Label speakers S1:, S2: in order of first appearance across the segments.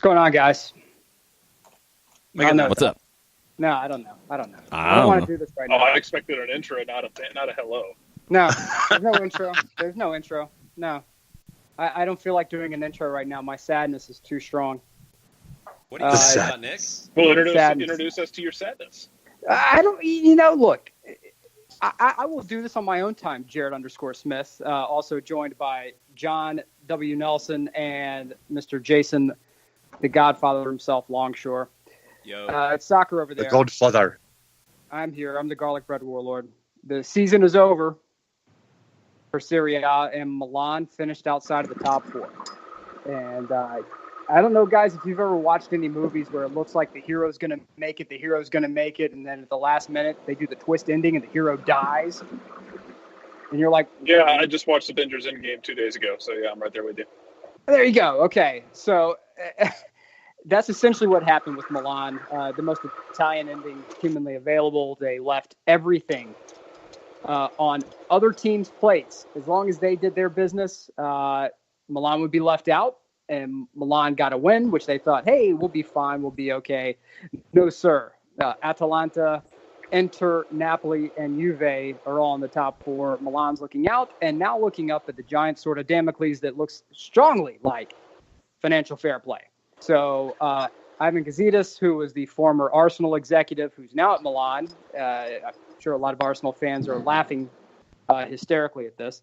S1: going on, guys?
S2: What's up?
S1: No, I don't know. I don't
S2: I don't
S1: want
S2: know.
S1: to do this right now.
S3: I expected an intro, not a hello.
S1: No, there's no intro. There's no intro. No. I don't feel like doing an intro right now. My sadness is too strong.
S4: What are you talking about, Nick?
S3: Well, introduce us to your sadness.
S1: I don't, look, I will do this on my own time, Jared_Smith, also joined by John W. Nelson and Mr. Jason, the Godfather himself, Longshore.
S4: Yo.
S1: It's soccer over there.
S5: The Godfather.
S1: I'm here. I'm the garlic bread warlord. The season is over for Serie A, and Milan finished outside of the top four. And I don't know, guys, if you've ever watched any movies where it looks like the hero's going to make it, and then at the last minute they do the twist ending and the hero dies. And you're like...
S3: Yeah, I just watched Avengers Endgame 2 days ago, so yeah, I'm right there with you.
S1: There you go. Okay, so... that's essentially what happened with Milan. The most Italian ending humanly available. They left everything on other teams' plates. As long as they did their business, Milan would be left out, and Milan got a win, which they thought, hey, we'll be fine, we'll be okay. No, sir. Atalanta, Inter, Napoli, and Juve are all in the top four. Milan's looking out, and now looking up at the giant sword of Damocles that looks strongly like financial fair play. So Ivan Gazidis, who was the former Arsenal executive, who's now at Milan, I'm sure a lot of Arsenal fans are laughing hysterically at this,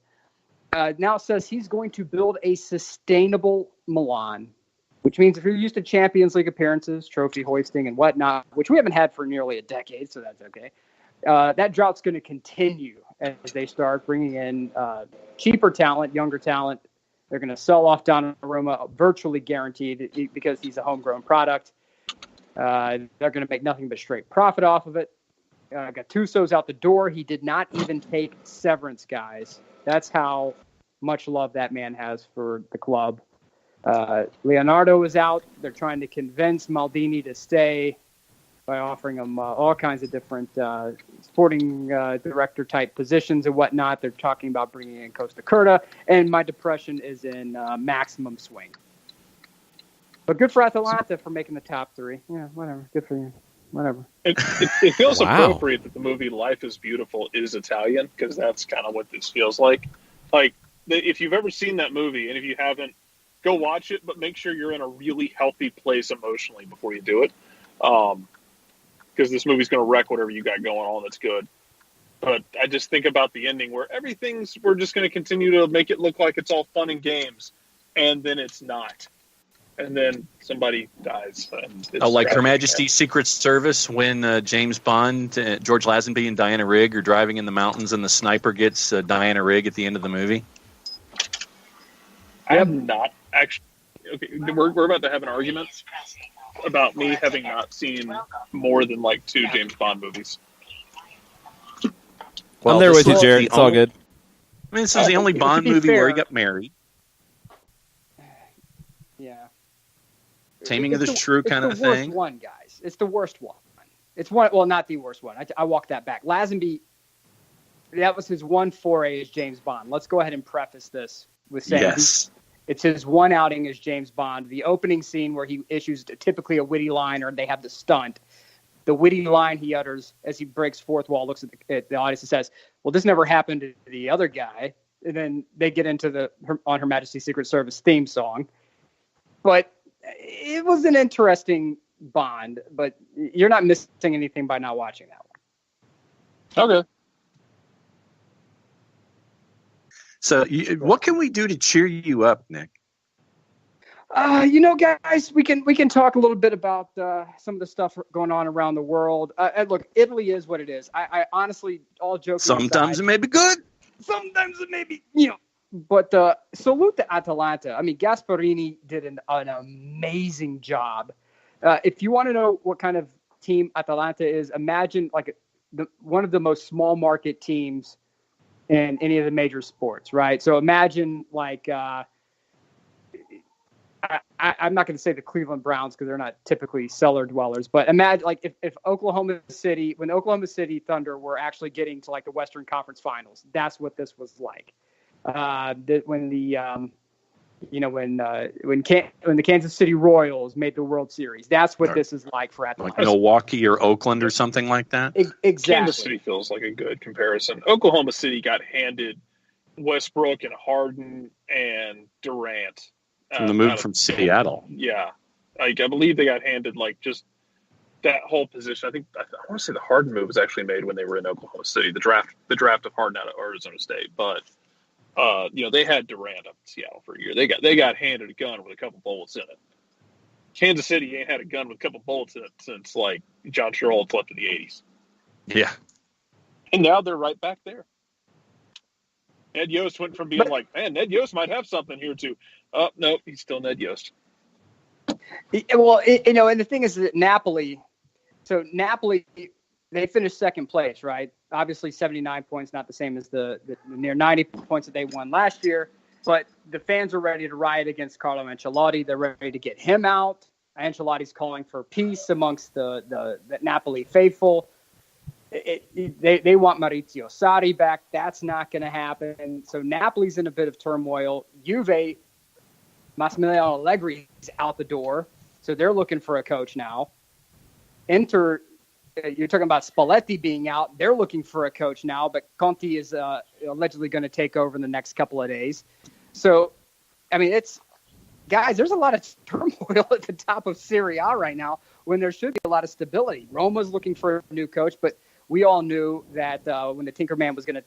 S1: now says he's going to build a sustainable Milan, which means if you're used to Champions League appearances, trophy hoisting and whatnot, which we haven't had for nearly a decade, so that's okay, that drought's going to continue as they start bringing in cheaper talent, younger talent. They're going to sell off Donnarumma, virtually guaranteed, because he's a homegrown product. They're going to make nothing but straight profit off of it. Gattuso's out the door. He did not even take severance, guys. That's how much love that man has for the club. Leonardo is out. They're trying to convince Maldini to stay by offering him all kinds of different sporting director type positions and whatnot. They're talking about bringing in Costa Curta, and my depression is in maximum swing. But good for Atalanta for making the top three. Yeah, whatever. Good for you. Whatever.
S3: It feels appropriate that the movie Life is Beautiful is Italian, because that's kind of what this feels like. Like, if you've ever seen that movie, and if you haven't, go watch it, but make sure you're in a really healthy place emotionally before you do it. Because this movie's going to wreck whatever you got going on that's good. But I just think about the ending where we're just going to continue to make it look like it's all fun and games, and then it's not. And then somebody dies.
S2: Like Her Majesty's Secret Service when James Bond, George Lazenby, and Diana Rigg are driving in the mountains and the sniper gets Diana Rigg at the end of the movie?
S3: I have not actually... Okay, we're about to have an argument about me having not seen more than like 2 James Bond movies.
S5: Well, I'm there with you, Jared. It's all good.
S2: I mean, this is the only Bond movie where he got married.
S1: Yeah.
S2: Taming of the Shrew kind of thing.
S1: It's the worst one, guys. It's the worst one. It's one. Well, not the worst one. I walk that back. Lazenby, that was his one foray as James Bond. Let's go ahead and preface this with saying
S2: yes.
S1: It's his one outing as James Bond. The opening scene where he issues typically a witty line, or they have the stunt. The witty line he utters as he breaks fourth wall, looks at the audience and says, well, this never happened to the other guy. And then they get into on Her Majesty's Secret Service theme song. But it was an interesting Bond, but you're not missing anything by not watching that one.
S3: Okay.
S2: So what can we do to cheer you up, Nick?
S1: Guys, we can talk a little bit about some of the stuff going on around the world. Look, Italy is what it is. I honestly, all joking
S2: sometimes
S1: aside,
S2: it may be good.
S1: Sometimes it may be, But salute to Atalanta. I mean, Gasparini did an amazing job. If you want to know what kind of team Atalanta is, imagine like one of the most small market teams in any of the major sports, right? So imagine like I'm not going to say the Cleveland Browns because they're not typically cellar dwellers, but imagine like if when Oklahoma City Thunder were actually getting to like the Western Conference Finals, that's what this was like. When the when the Kansas City Royals made the World Series. That's what this is like for Atlanta.
S2: Like Milwaukee or Oakland or something like that?
S1: Exactly.
S3: Kansas City feels like a good comparison. Oklahoma City got handed Westbrook and Harden and Durant.
S2: From the move from Seattle.
S3: Yeah. I believe they got handed just that whole position. I want to say the Harden move was actually made when they were in Oklahoma City, the draft of Harden out of Arizona State. But they had Durant up in Seattle for a year. They got handed a gun with a couple bullets in it. Kansas City ain't had a gun with a couple bullets in it since John Sherwold left in the 80s.
S2: Yeah.
S3: And now they're right back there. Ned Yost went from being man, Ned Yost might have something here too. Oh, no, he's still Ned Yost.
S1: Well, and the thing is that Napoli, they finished second place, right? Obviously, 79 points, not the same as the near 90 points that they won last year. But the fans are ready to riot against Carlo Ancelotti. They're ready to get him out. Ancelotti's calling for peace amongst the Napoli faithful. They want Maurizio Sarri back. That's not going to happen. So Napoli's in a bit of turmoil. Juve, Massimiliano Allegri is out the door. So they're looking for a coach now. Inter, you're talking about Spalletti being out. They're looking for a coach now, but Conte is allegedly going to take over in the next couple of days. So, guys, there's a lot of turmoil at the top of Serie A right now when there should be a lot of stability. Roma's looking for a new coach, but we all knew that when the Tinkerman was going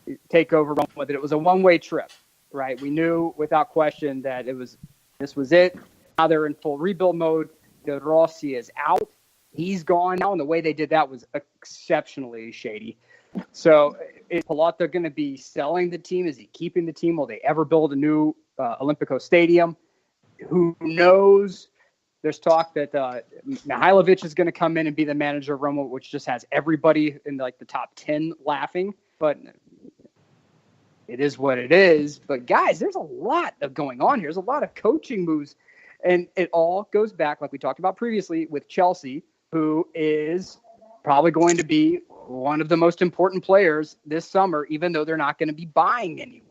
S1: to take over Roma, that it was a one-way trip, right? We knew without question that this was it. Now they're in full rebuild mode. De Rossi is out. He's gone now, and the way they did that was exceptionally shady. So is Pallotta going to be selling the team? Is he keeping the team? Will they ever build a new Olimpico Stadium? Who knows? There's talk that Mihailovic is going to come in and be the manager of Roma, which just has everybody in the top 10 laughing. But it is what it is. But, guys, there's a lot going on here. There's a lot of coaching moves. And it all goes back, like we talked about previously, with Chelsea, who is probably going to be one of the most important players this summer, even though they're not going to be buying anyone.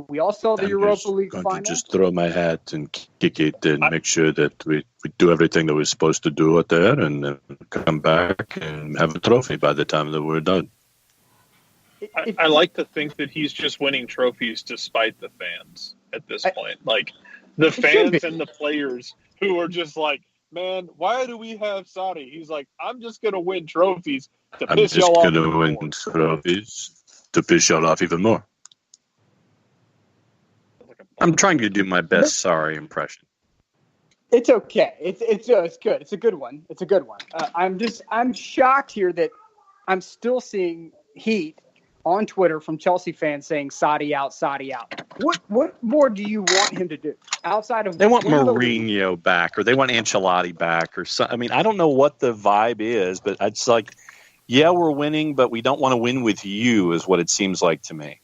S1: We all saw the Europa League final.
S6: To just throw my hat and kick it and make sure that we do everything that we're supposed to do out there and then come back and have a trophy by the time that we're done.
S3: I like to think that he's just winning trophies despite the fans at this point. The fans and the players who are just man, why do we have Sarri? He's I'm just going to win trophies to piss y'all off.
S6: I'm just going to win trophies to piss y'all off even more.
S2: I'm trying to do my best Sarri impression.
S1: It's okay. It's good. It's a good one. It's a good one. I'm shocked here that I'm still seeing heat on Twitter from Chelsea fans saying Sarri out, Sarri out. What more do you want him to do outside of?
S2: They want Mourinho back, or they want Ancelotti back, or so. I don't know what the vibe is, but it's yeah, we're winning, but we don't want to win with you, is what it seems like to me.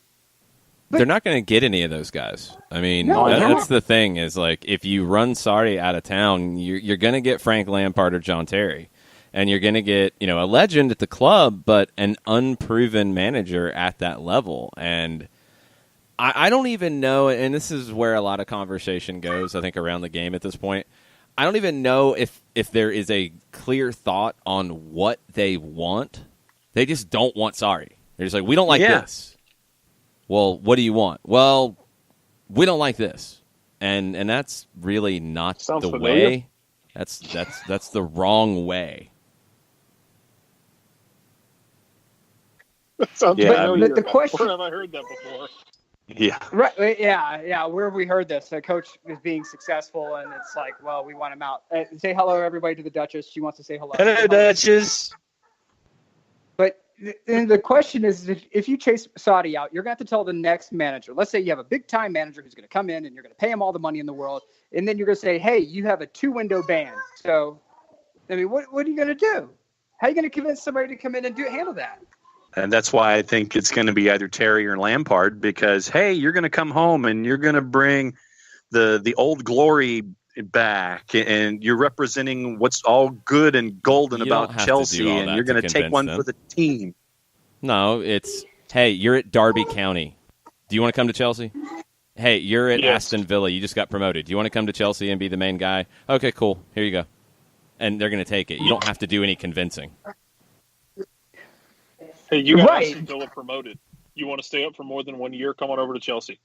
S5: They're not going to get any of those guys.
S1: No,
S5: that's the thing is if you run Sarri out of town, you're going to get Frank Lampard or John Terry. And you're going to get, a legend at the club, but an unproven manager at that level. And I don't even know, and this is where a lot of conversation goes, I think, around the game at this point. I don't even know if there is a clear thought on what they want. They just don't want Sarri. They're just we don't like this. Well, what do you want? Well, we don't like this. And that's really not
S3: Sounds
S5: the
S3: familiar.
S5: way. That's the wrong way.
S3: That sounds
S1: familiar. The question,
S3: where have I heard that before?
S2: Yeah.
S1: Right. Yeah. Where have we heard this? A coach is being successful, and it's well, we want him out. Say hello, everybody, to the Duchess. She wants to say hello.
S2: Hello, Duchess.
S1: But the question is, if you chase Sarri out, you're going to have to tell the next manager. Let's say you have a big-time manager who's going to come in, and you're going to pay him all the money in the world, and then you're going to say, hey, you have a 2-window ban. So, what are you going to do? How are you going to convince somebody to come in and handle that?
S2: And that's why I think it's going to be either Terry or Lampard, because, hey, you're going to come home and you're going to bring the old glory back, and you're representing what's all good and golden about Chelsea, and you're going to take one for the team.
S5: No, it's, hey, you're at Derby County. Do you want to come to Chelsea? hey, you're at
S3: Yes.
S5: Aston Villa. You just got promoted. Do you want to come to Chelsea and be the main guy? Okay, cool. Here you go. And they're going to take it. You don't have to do any convincing.
S3: Hey, you got
S1: Right.
S3: Aston Villa promoted. You want to stay up for more than 1 year? Come on over to Chelsea.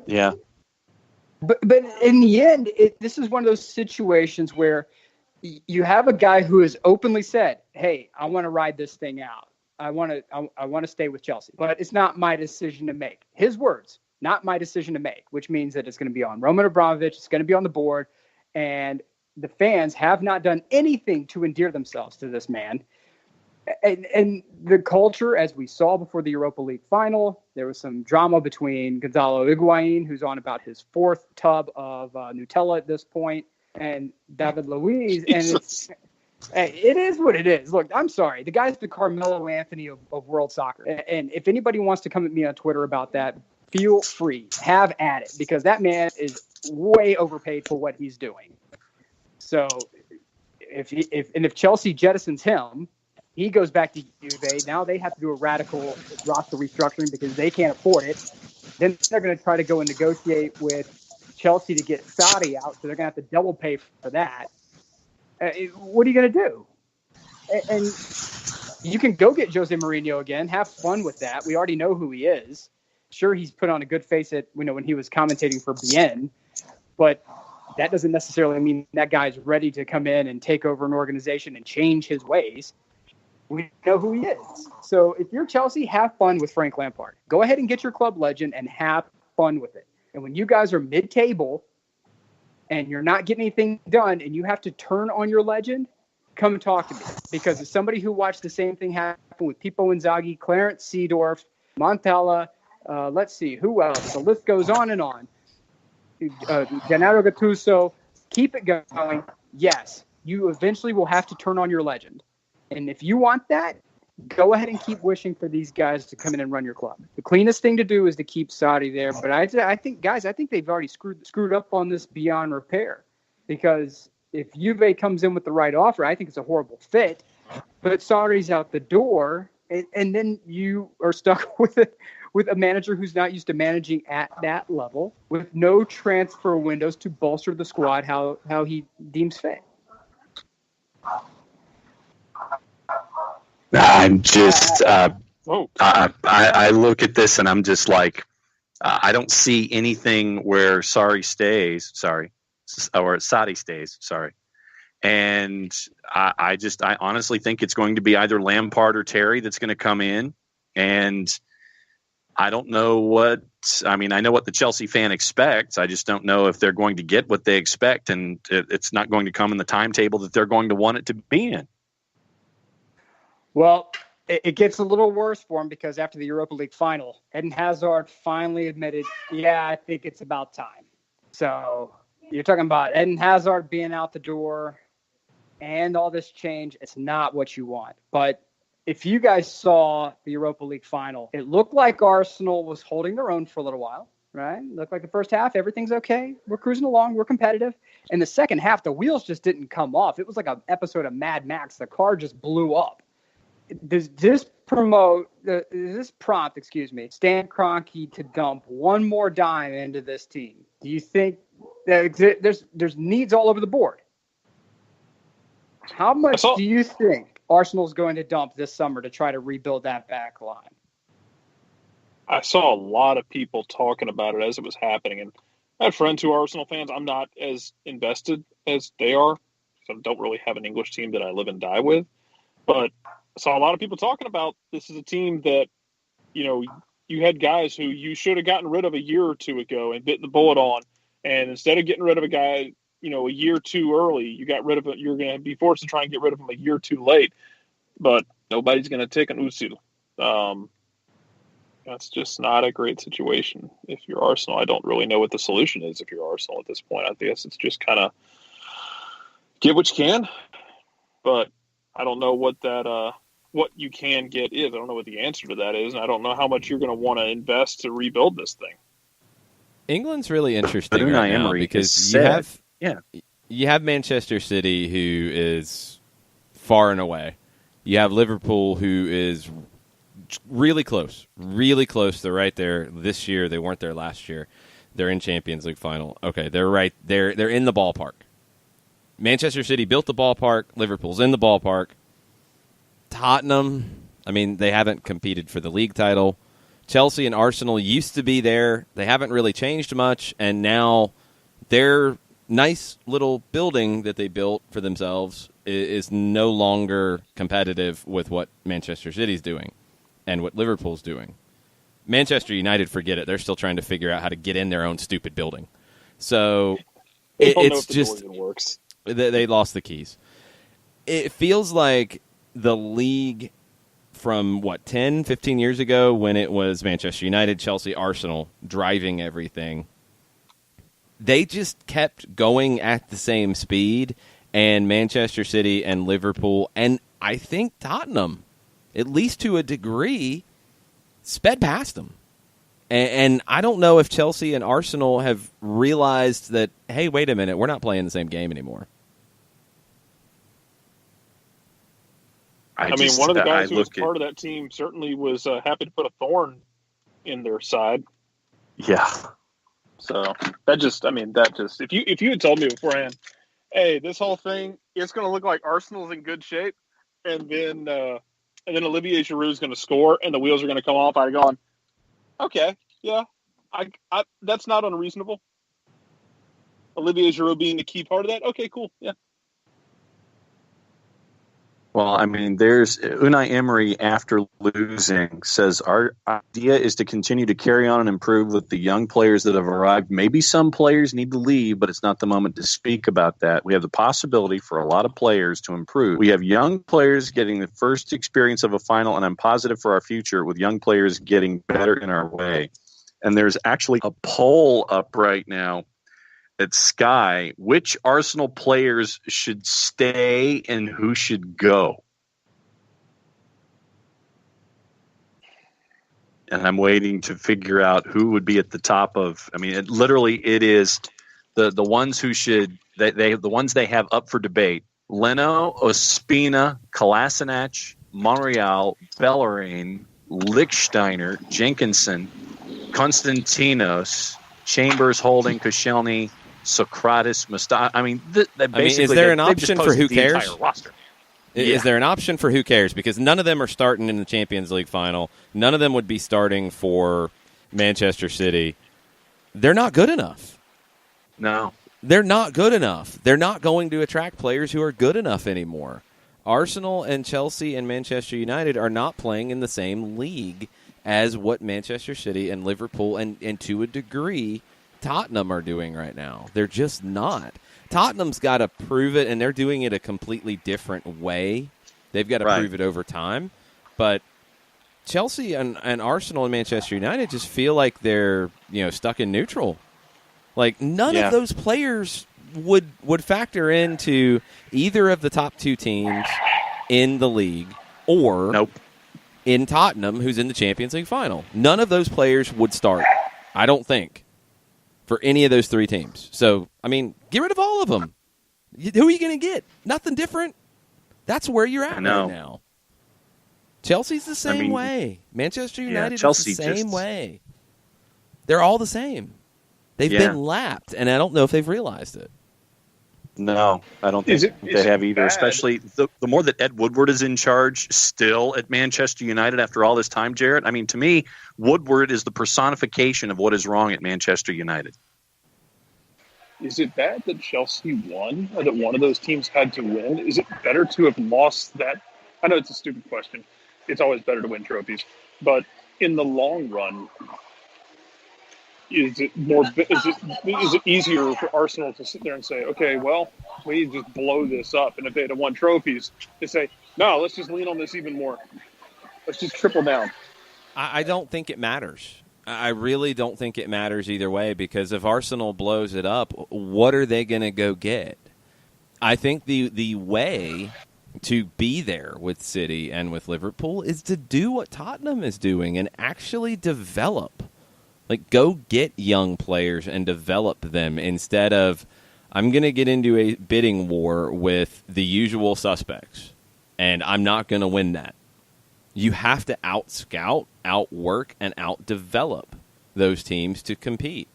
S2: Yeah.
S1: But in the end, this is one of those situations where you have a guy who has openly said, "Hey, I want to ride this thing out. I want to stay with Chelsea, but it's not my decision to make." His words, "Not my decision to make," which means that it's going to be on Roman Abramovich. It's going to be on the board, and the fans have not done anything to endear themselves to this man. And the culture, as we saw before the Europa League final, there was some drama between Gonzalo Higuain, who's on about his fourth tub of Nutella at this point, and David Luiz. And it is what it is. Look, I'm sorry. The guy's the Carmelo Anthony of world soccer. And if anybody wants to come at me on Twitter about that, feel free. Have at it, because that man is way overpaid for what he's doing. So if Chelsea jettisons him, he goes back to Juve. Now they have to do a radical roster restructuring because they can't afford it. Then they're going to try to go and negotiate with Chelsea to get Saudi out, so they're going to have to double pay for that. What are you going to do? And you can go get Jose Mourinho again. Have fun with that. We already know who he is. Sure, he's put on a good face at when he was commentating for BN, but that doesn't necessarily mean that guy's ready to come in and take over an organization and change his ways. We know who he is. So if you're Chelsea, have fun with Frank Lampard. Go ahead and get your club legend and have fun with it. And when you guys are mid-table and you're not getting anything done and you have to turn on your legend, come and talk to me. Because as somebody who watched the same thing happen with Pippo Inzaghi, Clarence Seedorf, Montella, let's see, who else? The list goes on and on. Gennaro Gattuso, keep it going. Yes, you eventually will have to turn on your legend. And if you want that, go ahead and keep wishing for these guys to come in and run your club. The cleanest thing to do is to keep Saudi there. But I think they've already screwed up on this beyond repair. Because if Juve comes in with the right offer, I think it's a horrible fit. But Saudi's out the door, and then you are stuck with a manager who's not used to managing at that level, with no transfer windows to bolster the squad how he deems fit.
S2: I'm just, I look at this and I'm just like, I don't see anything where Saudi stays. And I honestly think it's going to be either Lampard or Terry that's going to come in. And I don't know I know what the Chelsea fan expects. I just don't know if they're going to get what they expect. And it's not going to come in the timetable that they're going to want it to be in.
S1: Well, it gets a little worse for him because after the Europa League final, Eden Hazard finally admitted, yeah, I think it's about time. So you're talking about Eden Hazard being out the door and all this change. It's not what you want. But if you guys saw the Europa League final, it looked like Arsenal was holding their own for a little while, right? It looked like the first half, everything's okay. We're cruising along. We're competitive. In the second half, the wheels just didn't come off. It was like an episode of Mad Max. The car just blew up. Does this prompt Stan Kroenke to dump one more dime into this team? Do you think that there's needs all over the board? How much do you think Arsenal's going to dump this summer to try to rebuild that back line?
S3: I saw a lot of people talking about it as it was happening, and I have friends who are Arsenal fans. I'm not as invested as they are, so I don't really have an English team that I live and die with, but I saw a lot of people talking about this is a team that, you had guys who you should have gotten rid of a year or two ago and bitten the bullet on. And instead of getting rid of a guy, a year too early, you got rid of it. You're going to be forced to try and get rid of him a year too late. But nobody's going to take an Özil. That's just not a great situation. If you're Arsenal, I don't really know what the solution is if you're Arsenal at this point. I guess it's just kind of get what you can. But I don't know what you can get is. I don't know what the answer to that is, and I don't know how much you're going to want to invest to rebuild this thing.
S5: England's really interesting right now because you have Manchester City, who is far and away. You have Liverpool, who is really close. They're right there this year. They weren't there last year. They're in Champions League final. Okay, they're right. They're in the ballpark. Manchester City built the ballpark. Liverpool's in the ballpark. Tottenham, I mean, they haven't competed for the league title. Chelsea and Arsenal used to be there. They haven't really changed much, and now their nice little building that they built for themselves is no longer competitive with what Manchester City's doing and what Liverpool's doing. Manchester United, forget it. They're still trying to figure out how to get in their own stupid building. So it's just
S7: works.
S5: They lost the keys. It feels like the league from, 10, 15 years ago when it was Manchester United, Chelsea, Arsenal driving everything. They just kept going at the same speed, and Manchester City and Liverpool, and I think Tottenham, at least to a degree, sped past them. And I don't know if Chelsea and Arsenal have realized that, hey, wait a minute, we're not playing the same game anymore.
S3: I mean, one of the guys who was part of that team certainly was happy to put a thorn in their side.
S2: Yeah.
S3: So if you had told me beforehand, hey, this whole thing, it's going to look like Arsenal's in good shape, and then Olivier Giroud's going to score, and the wheels are going to come off, I'd have gone, okay, yeah, I that's not unreasonable. Olivier Giroud being the key part of that, okay, cool, yeah.
S2: Well, I mean, there's Unai Emery, after losing, says our idea is to continue to carry on and improve with the young players that have arrived. Maybe some players need to leave, but it's not the moment to speak about that. We have the possibility for a lot of players to improve. We have young players getting the first experience of a final, and I'm positive for our future with young players getting better in our way. And there's actually a poll up right now at Sky, which Arsenal players should stay and who should go. And I'm waiting to figure out who would be at the top of. I mean, it is the ones who should the ones they have up for debate: Leno, Ospina, Kolasinac, Monreal, Bellerin, Lichtsteiner, Jenkinson, Konstantinos, Chambers, Holding, Koscielny, Socrates, Mustafi. I mean, basically,
S5: is there an option for who cares?
S2: Is
S5: there an option for who cares? Because none of them are starting in the Champions League final. None of them would be starting for Manchester City. They're not good enough.
S2: No.
S5: They're not good enough. They're not going to attract players who are good enough anymore. Arsenal and Chelsea and Manchester United are not playing in the same league as what Manchester City and Liverpool and to a degree Tottenham are doing right now. They're just not. Tottenham's got to prove it, and they're doing it a completely different way. They've got to prove it over time. But Chelsea and Arsenal and Manchester United just feel like they're stuck in neutral. Like none of those players would factor into either of the top two teams in the league or in Tottenham, who's in the Champions League final. None of those players would start, I don't think, for any of those three teams. So, I mean, get rid of all of them. Who are you going to get? Nothing different. That's where you're at right now. Chelsea's the same way. Manchester United is the same way. They're all the same. They've been lapped, and I don't know if they've realized it.
S2: No, I don't think they have either, especially the more that Ed Woodward is in charge still at Manchester United after all this time, Jarrett. I mean, to me, Woodward is the personification of what is wrong at Manchester United.
S3: Is it bad that Chelsea won, or that one of those teams had to win? Is it better to have lost that? I know it's a stupid question. It's always better to win trophies. But in the long run, is it easier for Arsenal to sit there and say, okay, well, we need to just blow this up? And if they had won trophies, they say, no, let's just lean on this even more. Let's just triple down.
S5: I don't think it matters. I really don't think it matters either way, because if Arsenal blows it up, what are they going to go get? I think the way to be there with City and with Liverpool is to do what Tottenham is doing and actually develop. Like, go get young players and develop them instead of, I'm going to get into a bidding war with the usual suspects, and I'm not going to win that. You have to out-scout, outwork, and out-develop those teams to compete.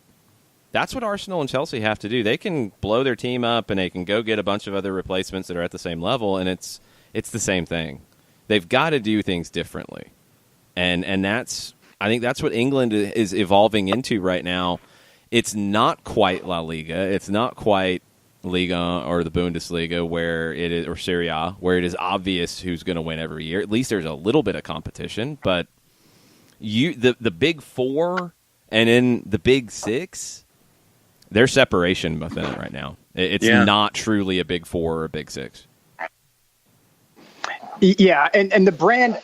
S5: That's what Arsenal and Chelsea have to do. They can blow their team up and they can go get a bunch of other replacements that are at the same level, and it's the same thing. They've got to do things differently. And I think that's what England is evolving into right now. It's not quite La Liga. It's not quite Liga or the Bundesliga where it is, or Serie A, where it is obvious who's going to win every year. At least there's a little bit of competition, but the big four and in the big six, there's separation within it right now. It's not truly a big four or a big six.
S1: Yeah, and the brand,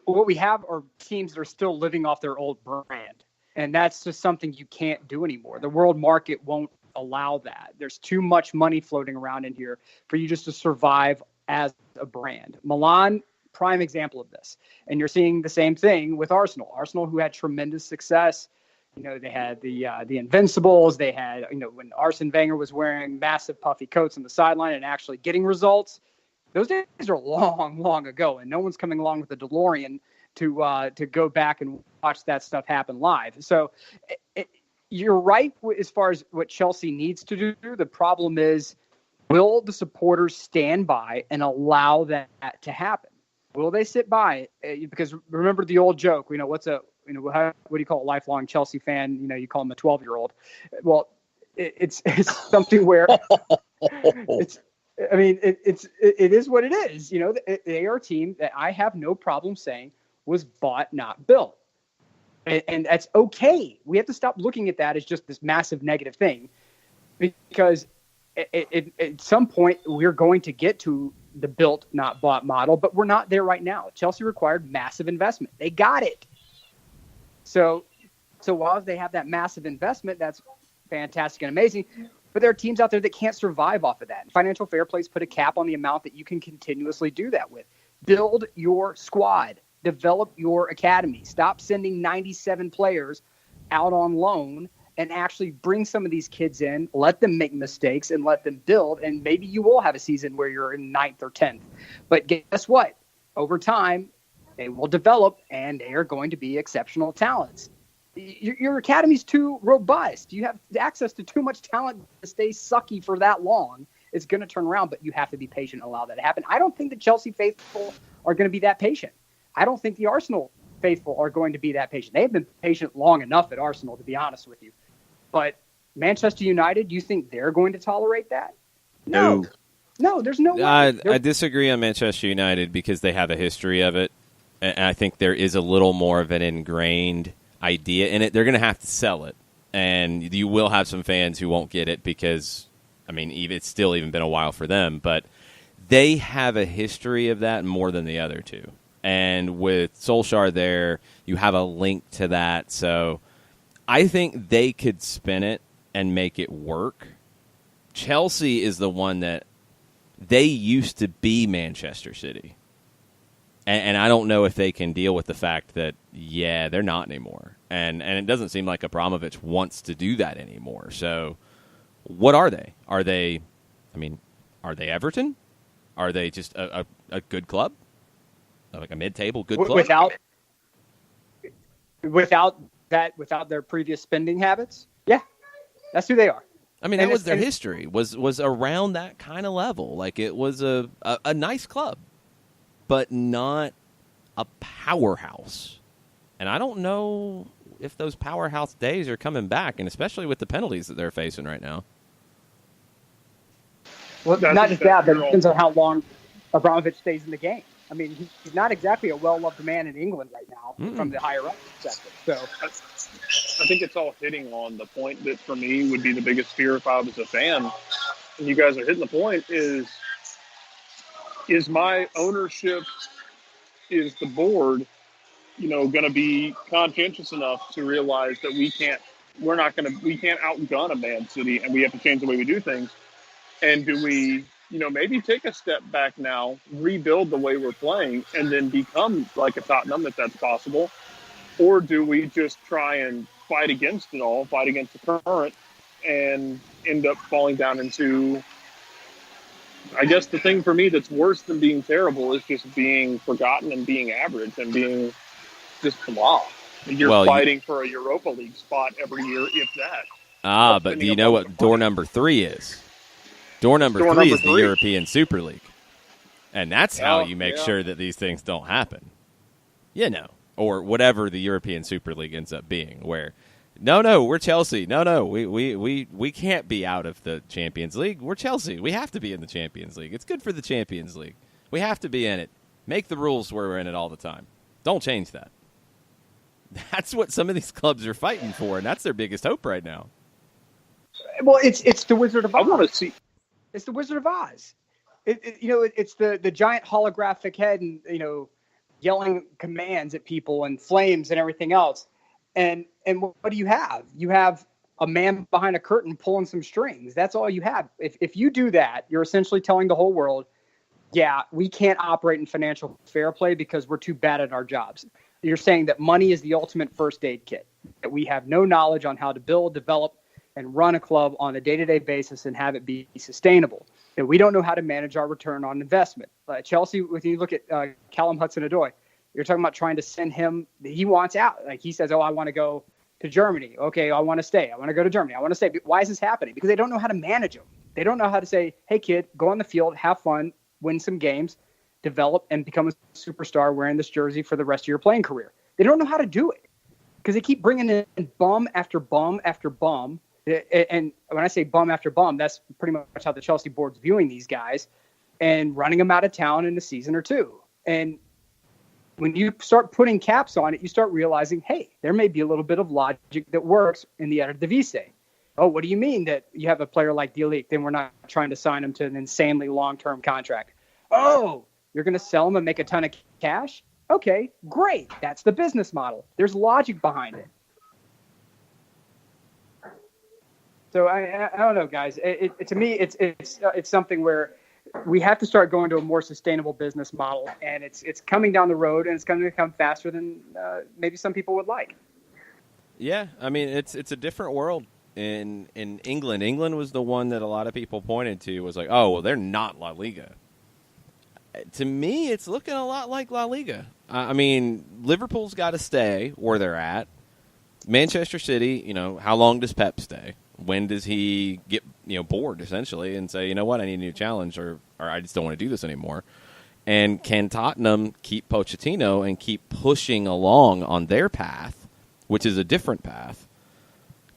S1: what we have are teams that are still living off their old brand, and that's just something you can't do anymore. The world market won't allow that. There's too much money floating around in here for you just to survive as a brand. Milan, prime example of this, and you're seeing the same thing with Arsenal. Arsenal, who had tremendous success. They had the Invincibles. They had, when Arsene Wenger was wearing massive puffy coats on the sideline and actually getting results. Those days are long, long ago, and no one's coming along with a DeLorean to go back and watch that stuff happen live. So you're right as far as what Chelsea needs to do. The problem is, will the supporters stand by and allow that to happen? Will they sit by? Because remember the old joke, what do you call a lifelong Chelsea fan? You call them a 12-year-old. Well, it's something where it is what it is. They are a team that I have no problem saying was bought, not built. And that's okay. We have to stop looking at that as just this massive negative thing, because at some point we're going to get to the built, not bought model, but we're not there right now. Chelsea required massive investment. They got it. So while they have that massive investment, that's fantastic and amazing. But there are teams out there that can't survive off of that. And Financial Fair Play's put a cap on the amount that you can continuously do that with. Build your squad. Develop your academy. Stop sending 97 players out on loan and actually bring some of these kids in, let them make mistakes and let them build. And maybe you will have a season where you're in 9th or 10th. But guess what? Over time, they will develop and they are going to be exceptional talents. Your academy's too robust. You have access to too much talent to stay sucky for that long. It's going to turn around, but you have to be patient and allow that to happen. I don't think the Chelsea faithful are going to be that patient. I don't think the Arsenal faithful are going to be that patient. They have been patient long enough at Arsenal, to be honest with you. But Manchester United, you think they're going to tolerate that? No, there's no way.
S5: I disagree on Manchester United because they have a history of it. And I think there is a little more of an ingrained idea in it. They're going to have to sell it. And you will have some fans who won't get it because, it's still even been a while for them. But they have a history of that more than the other two. And with Solskjaer there, you have a link to that. So I think they could spin it and make it work. Chelsea is the one that they used to be Manchester City. And I don't know if they can deal with the fact that, they're not anymore. And it doesn't seem like Abramovich wants to do that anymore. So what are they? Are they Everton? Are they just a good club? Like a mid-table good club?
S1: Without their previous spending habits? Yeah, that's who they are.
S5: That was their history, was around that kind of level. Like, it was a nice club, but not a powerhouse. And I don't know if those powerhouse days are coming back, and especially with the penalties that they're facing right now.
S1: Well, not just that, but it depends on how long Abramovich stays in the game. He's not exactly a well-loved man in England right now from the higher-up perspective. So
S3: I think it's all hitting on the point that, for me, would be the biggest fear if I was a fan. And you guys are hitting the point, is my ownership, is the board, going to be conscientious enough to realize that we can't outgun a Man City, and we have to change the way we do things. And do we, maybe take a step back now, rebuild the way we're playing, and then become like a Tottenham, if that's possible? Or do we just try and fight against it all, fight against the current, and end up falling down into, I guess the thing for me that's worse than being terrible is just being forgotten and being average and being just blah. You're fighting for a Europa League spot every year, if that.
S5: But do you know what door number 3 is? Door number three is the European Super League. And that's how you make sure that these things don't happen. Or whatever the European Super League ends up being, where no, we're Chelsea. No, we can't be out of the Champions League. We're Chelsea. We have to be in the Champions League. It's good for the Champions League. We have to be in it. Make the rules where we're in it all the time. Don't change that. That's what some of these clubs are fighting for, and that's their biggest hope right now.
S1: Well, it's the Wizard of Oz.
S3: I want to see.
S1: It's the Wizard of Oz. It's the giant holographic head and, yelling commands at people and flames and everything else. And what do you have? You have a man behind a curtain pulling some strings. That's all you have. If you do that, you're essentially telling the whole world, yeah, we can't operate in financial fair play because we're too bad at our jobs. You're saying that money is the ultimate first aid kit, that we have no knowledge on how to build, develop, and run a club on a day-to-day basis and have it be sustainable. That we don't know how to manage our return on investment. Chelsea, when you look at Callum Hudson-Odoi, you're talking about trying to send him. He wants out. Like he says, "Oh, I want to go to Germany. Okay, I want to stay. I want to go to Germany. I want to stay." But why is this happening? Because they don't know how to manage him. They don't know how to say, "Hey, kid, go on the field, have fun, win some games, develop, and become a superstar wearing this jersey for the rest of your playing career." They don't know how to do it because they keep bringing in bum after bum after bum. And when I say bum after bum, that's pretty much how the Chelsea board's viewing these guys and running them out of town in a season or two. And when you start putting caps on it, you start realizing, hey, there may be a little bit of logic that works in the Eredivisie. Oh, what do you mean that you have a player like De Ligt, then we're not trying to sign him to an insanely long-term contract? Oh, you're going to sell him and make a ton of cash? Okay, great. That's the business model. There's logic behind it. So I don't know, guys. To me, it's something where we have to start going to a more sustainable business model, and it's coming down the road, and it's going to come faster than maybe some people would like. Yeah,
S5: I mean, it's a different world in England. England was the one that a lot of people pointed to, was like, oh, well, they're not La Liga. To me, it's looking a lot like La Liga. I mean, Liverpool's got to stay where they're at. Manchester City, how long does Pep stay? When does he get bored, essentially, and say, you know what, I need a new challenge, or I just don't want to do this anymore? And can Tottenham keep Pochettino and keep pushing along on their path, which is a different path?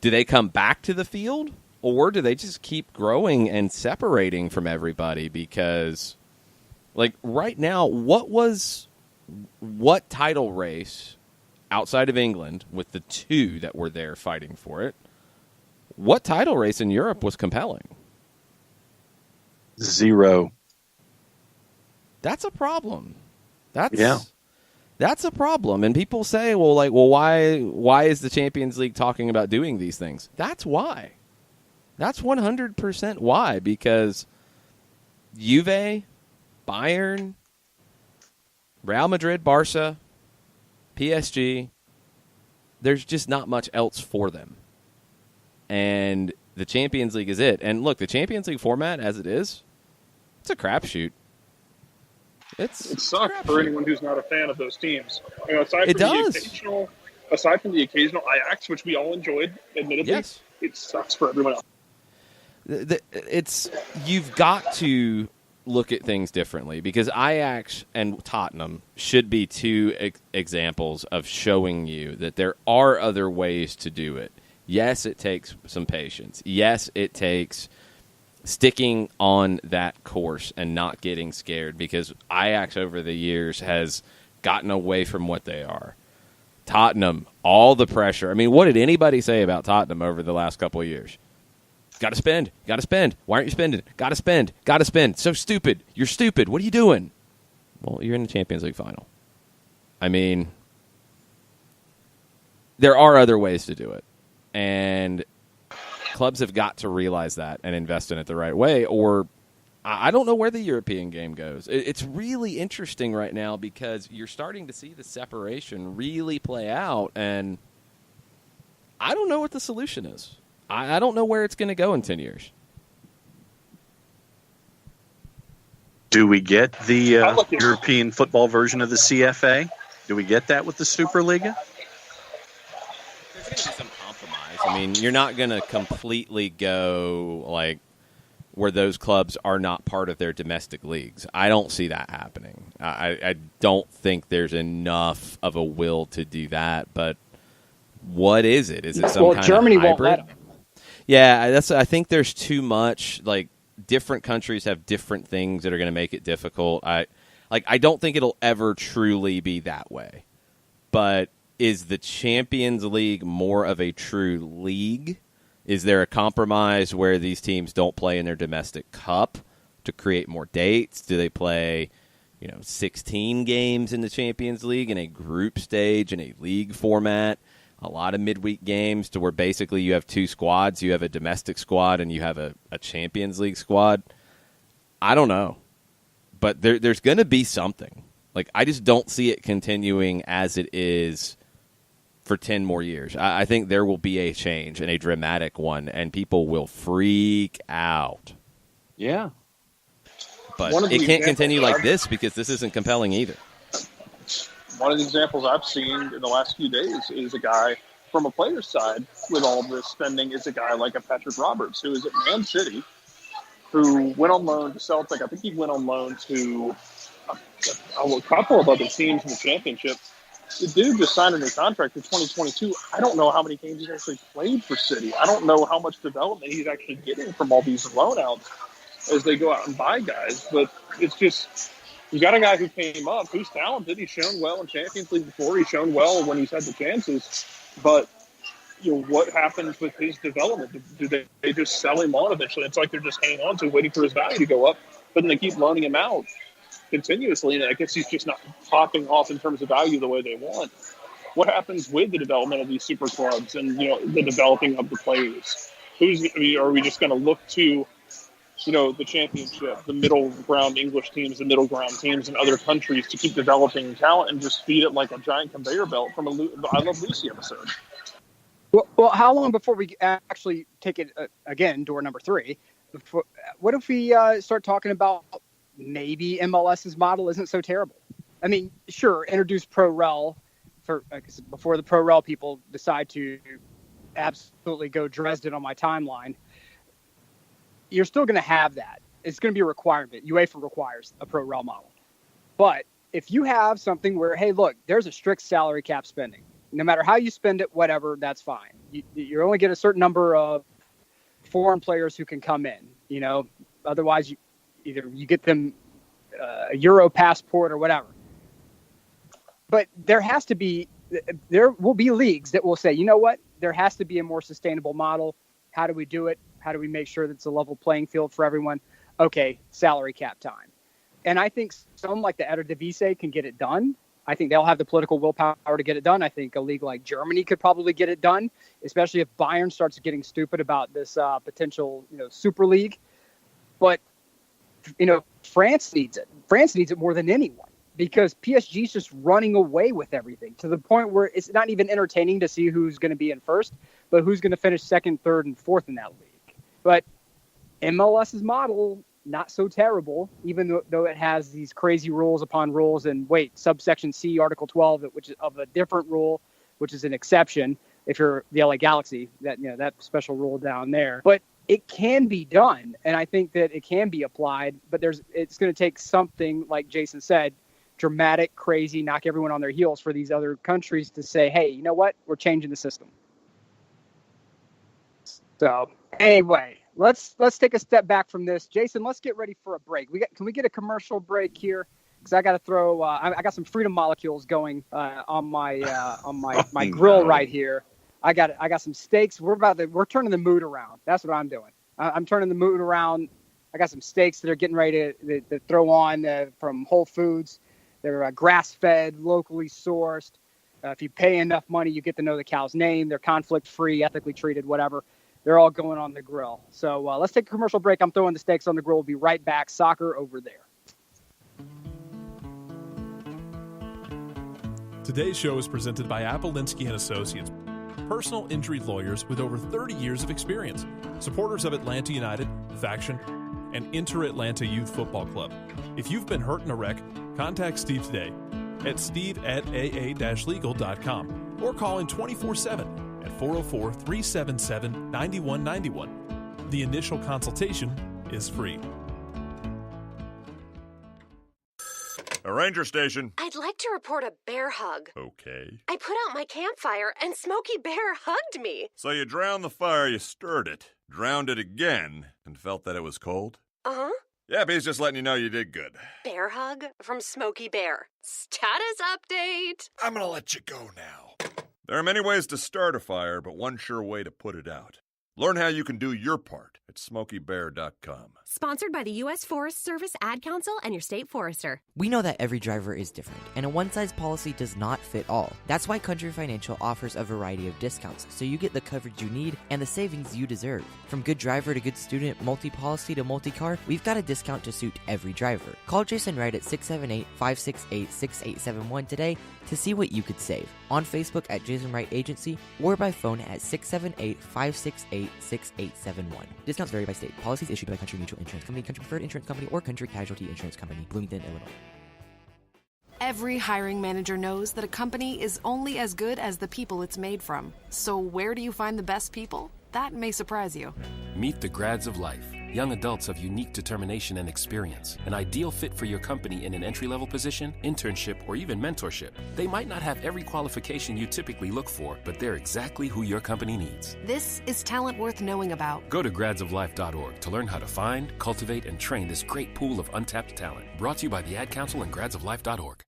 S5: Do they come back to the field, or do they just keep growing and separating from everybody? Because, like, right now, what title race outside of England, with the two that were there fighting for it, what title race in Europe was compelling?
S2: 0.
S5: That's a problem. That's a problem. And people say, why is the Champions League talking about doing these things? That's why. That's 100% why. Because Juve, Bayern, Real Madrid, Barca, PSG, there's just not much else for them. And the Champions League is it. And look, the Champions League format as it is, it's a crapshoot.
S3: It sucks for anyone who's not a fan of those teams. Aside from the occasional Ajax, which we all enjoyed, admittedly, yes, it sucks for everyone else.
S5: You've got to look at things differently, because Ajax and Tottenham should be two examples of showing you that there are other ways to do it. Yes, it takes some patience. Yes, it takes sticking on that course and not getting scared, because Ajax over the years has gotten away from what they are. Tottenham, all the pressure. I mean, what did anybody say about Tottenham over the last couple of years? Got to spend. Got to spend. Why aren't you spending? Got to spend. Got to spend. So stupid. You're stupid. What are you doing? Well, you're in the Champions League final. I mean, there are other ways to do it. And clubs have got to realize that and invest in it the right way, or I don't know where the European game goes. It's really interesting right now, because you're starting to see the separation really play out, and I don't know what the solution is. I don't know where it's going to go in 10 years.
S2: Do we get the European football version of the CFA? Do we get that with the Superliga?
S5: There's going to be some compromise. I mean, you're not going to completely go like where those clubs are not part of their domestic leagues. I don't see that happening. I don't think there's enough of a will to do that. But what is it? Is it some kind
S1: Germany
S5: of hybrid?
S1: won't let them.
S5: Yeah, I think there's too much. Like, different countries have different things that are going to make it difficult. I don't think it'll ever truly be that way. But is the Champions League more of a true league? Is there a compromise where these teams don't play in their domestic cup to create more dates? Do they play, 16 games in the Champions League in a group stage, in a league format? A lot of midweek games to where basically you have two squads. You have a domestic squad and you have a Champions League squad. I don't know. But there's going to be something. Like, I just don't see it continuing as it is for 10 more years. I think there will be a change, and a dramatic one, and people will freak out.
S2: Yeah.
S5: But it can't continue like this because this isn't compelling either.
S3: One of the examples I've seen in the last few days is a guy from a player's side with all this spending is a guy like a Patrick Roberts, who is at Man City, who went on loan to Celtic. I think he went on loan to a couple of other teams in the championship. The dude just signed a new contract for 2022. I don't know how many games he's actually played for City. I don't know how much development he's actually getting from all these loan outs as they go out and buy guys. But it's just, you got a guy who came up, who's talented. He's shown well in Champions League before. He's shown well when he's had the chances. But, what happens with his development? Do they just sell him on eventually? It's like they're just hanging on to, waiting for his value to go up. But then they keep loaning him out continuously, and I guess he's just not popping off in terms of value the way they want. What happens with the development of these super clubs and the developing of the players? Are we just going to look to the championship, the middle ground English teams, the middle ground teams in other countries to keep developing talent and just feed it like a giant conveyor belt from a I Love Lucy episode?
S1: Well, how long before we actually take it again, door number 3? What if we start talking about maybe MLS's model isn't so terrible? I mean, sure, introduce pro-rel before the pro-rel people decide to absolutely go Dresden on my timeline. You're still going to have that. It's going to be a requirement. UEFA requires a pro-rel model. But if you have something where, hey, look, there's a strict salary cap spending. No matter how you spend it, whatever, that's fine. You only get a certain number of foreign players who can come in. Otherwise, you get them a Euro passport or whatever. But there will be leagues that will say, you know what? There has to be a more sustainable model. How do we do it? How do we make sure that it's a level playing field for everyone? Okay, salary cap time. And I think some like the Eredivisie can get it done. I think they'll have the political willpower to get it done. I think a league like Germany could probably get it done, especially if Bayern starts getting stupid about this potential, super league. But, France needs it. France needs it more than anyone because PSG is just running away with everything to the point where it's not even entertaining to see who's going to be in first, but who's going to finish second, third, and fourth in that league. But MLS's model, not so terrible, even though it has these crazy rules upon rules. And subsection C, Article 12, which is of a different rule, which is an exception if you're the LA Galaxy, that special rule down there. But it can be done, and I think that it can be applied. But it's going to take something, like Jason said, dramatic, crazy, knock everyone on their heels for these other countries to say, hey, you know what? We're changing the system. So anyway, let's take a step back from this. Jason, let's get ready for a break. Can we get a commercial break here? Because I got to throw. I got some freedom molecules going on my grill right here. I got some steaks. We're turning the mood around. That's what I'm doing. I'm turning the mood around. I got some steaks that are getting ready to throw on from Whole Foods. They're grass-fed, locally sourced. If you pay enough money, you get to know the cow's name. They're conflict-free, ethically treated, whatever. They're all going on the grill. So let's take a commercial break. I'm throwing the steaks on the grill. We'll be right back. Soccer over there.
S7: Today's show is presented by Appolinsky & Associates, personal injury lawyers with over 30 years of experience, supporters of Atlanta United, Faction, and Inter-Atlanta Youth Football Club. If you've been hurt in a wreck, contact Steve today at steve@aa-legal.com or call in 24/7 at 404-377-9191. The initial consultation is free.
S8: A ranger station.
S9: I'd like to report a bear hug.
S8: Okay.
S9: I put out my campfire and Smokey Bear hugged me.
S8: So you drowned the fire, you stirred it, drowned it again, and felt that it was cold?
S9: Uh-huh.
S8: Yep, he's just letting you know you did good.
S9: Bear hug from Smokey Bear. Status update.
S8: I'm gonna let you go now. There are many ways to start a fire, but one sure way to put it out. Learn how you can do your part at SmokeyBear.com.
S9: Sponsored by the U.S. Forest Service, Ad Council, and your state forester.
S10: We know that every driver is different, and a one-size policy does not fit all. That's why Country Financial offers a variety of discounts, so you get the coverage you need and the savings you deserve. From good driver to good student, multi-policy to multi-car, we've got a discount to suit every driver. Call Jason Wright at 678-568-6871 today to see what you could save. On Facebook at Jason Wright Agency, or by phone at 678-568-6871. Discounts vary by state. Policies issued by Country Mutual Insurance Company, Country Preferred Insurance Company, or Country Casualty Insurance Company, Bloomington, Illinois.
S11: Every hiring manager knows that a company is only as good as the people it's made from. So where do you find the best people? That may surprise you.
S12: Meet the grads of life. Young adults of unique determination and experience. An ideal fit for your company in an entry-level position, internship, or even mentorship. They might not have every qualification you typically look for, but they're exactly who your company needs.
S11: This is talent worth knowing about.
S12: Go to gradsoflife.org to learn how to find, cultivate, and train this great pool of untapped talent. Brought to you by the Ad Council and gradsoflife.org.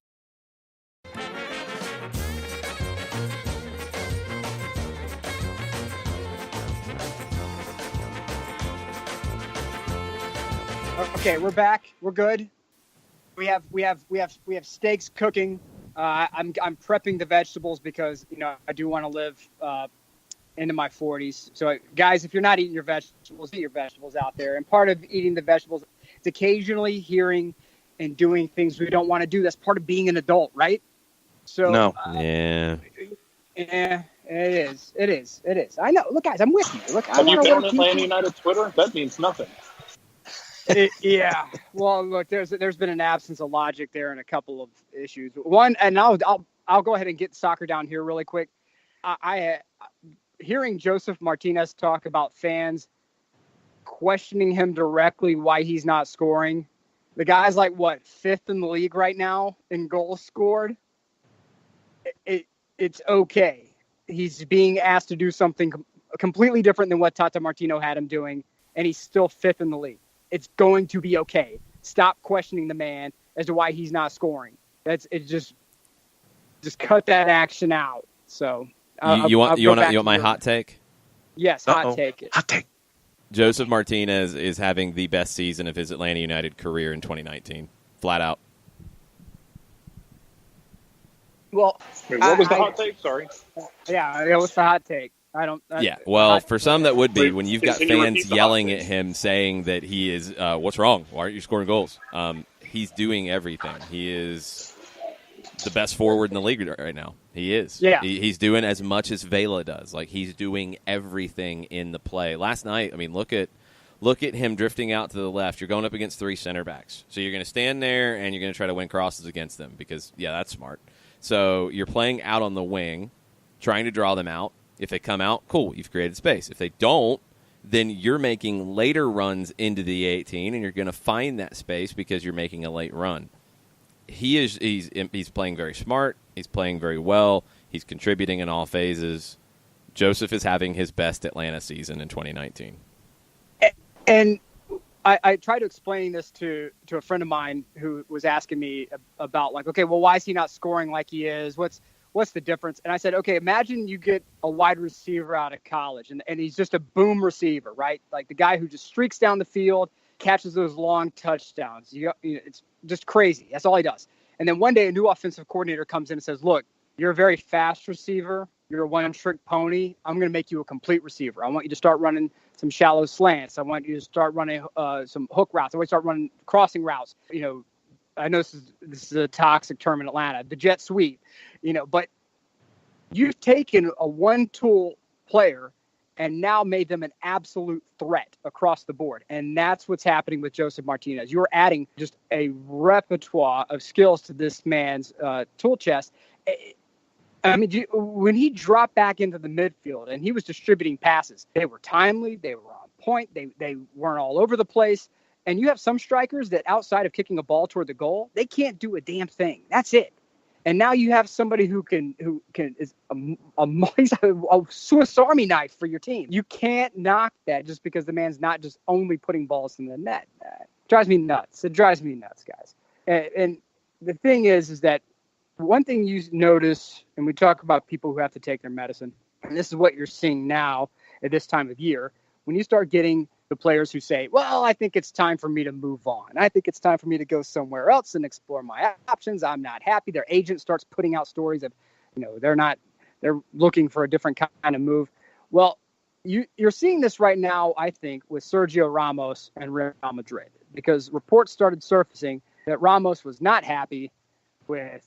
S1: Okay, we're back. We're good. We have steaks cooking. I'm prepping the vegetables because I do want to live into my 40s. So guys, if you're not eating your vegetables, eat your vegetables out there. And part of eating the vegetables is occasionally hearing and doing things we don't want to do. That's part of being an adult, right? So
S2: no,
S5: yeah,
S1: it is. I know. Look, guys, I'm with you. Look,
S3: have you been on Atlanta United Twitter? That means nothing.
S1: Yeah. Well, look, there's been an absence of logic there and a couple of issues. One, and I'll go ahead and get soccer down here really quick. I hearing Joseph Martinez talk about fans questioning him directly why he's not scoring. The guy's like fifth in the league right now in goals scored. It's okay. He's being asked to do something completely different than what Tata Martino had him doing, and he's still fifth in the league. It's going to be okay. Stop questioning the man as to why he's not scoring. Just cut that action out. So
S5: you want my hot take?
S1: Yes, hot take.
S2: Hot take.
S5: Joseph Martinez is having the best season of his Atlanta United career in 2019, flat out.
S1: Well,
S3: what was the hot take? Sorry.
S1: Yeah, it was the hot take.
S5: For some that would be when you've got fans yelling at him saying that he is, what's wrong? Why aren't you scoring goals? He's doing everything. He is the best forward in the league right now. He is.
S1: Yeah.
S5: He's doing as much as Vela does. Like, he's doing everything in the play. Last night, I mean, look at him drifting out to the left. You're going up against three center backs. So you're going to stand there and you're going to try to win crosses against them because, that's smart. So you're playing out on the wing, trying to draw them out. If they come out, cool, you've created space. If they don't, then you're making later runs into the 18, and you're going to find that space because you're making a late run. He's playing very smart. He's playing very well. He's contributing in all phases. Joseph is having his best Atlanta season in 2019.
S1: And I tried to explain this to a friend of mine who was asking me about, like, okay, well, why is he not scoring like he is? What's the difference? And I said, okay, imagine you get a wide receiver out of college, and he's just a boom receiver, right? Like the guy who just streaks down the field, catches those long touchdowns. It's just crazy. That's all he does. And then one day a new offensive coordinator comes in and says, look, you're a very fast receiver. You're a one-trick pony. I'm going to make you a complete receiver. I want you to start running some shallow slants. I want you to start running some hook routes. I want you to start running crossing routes. I know this is a toxic term in Atlanta, the jet sweep, but you've taken a one-tool player and now made them an absolute threat across the board. And that's what's happening with Joseph Martinez. You're adding just a repertoire of skills to this man's tool chest. I mean, when he dropped back into the midfield and he was distributing passes, they were timely, they were on point, they weren't all over the place. And you have some strikers that outside of kicking a ball toward the goal, they can't do a damn thing. That's it. And now you have somebody who is he's a Swiss Army knife for your team. You can't knock that just because the man's not just only putting balls in the net. It drives me nuts. It drives me nuts, guys. And the thing is that one thing you notice, and we talk about people who have to take their medicine, and this is what you're seeing now at this time of year, when you start getting the players who say, well, I think it's time for me to move on. I think it's time for me to go somewhere else and explore my options. I'm not happy. Their agent starts putting out stories of, they're looking for a different kind of move. Well, you're seeing this right now, I think, with Sergio Ramos and Real Madrid, because reports started surfacing that Ramos was not happy with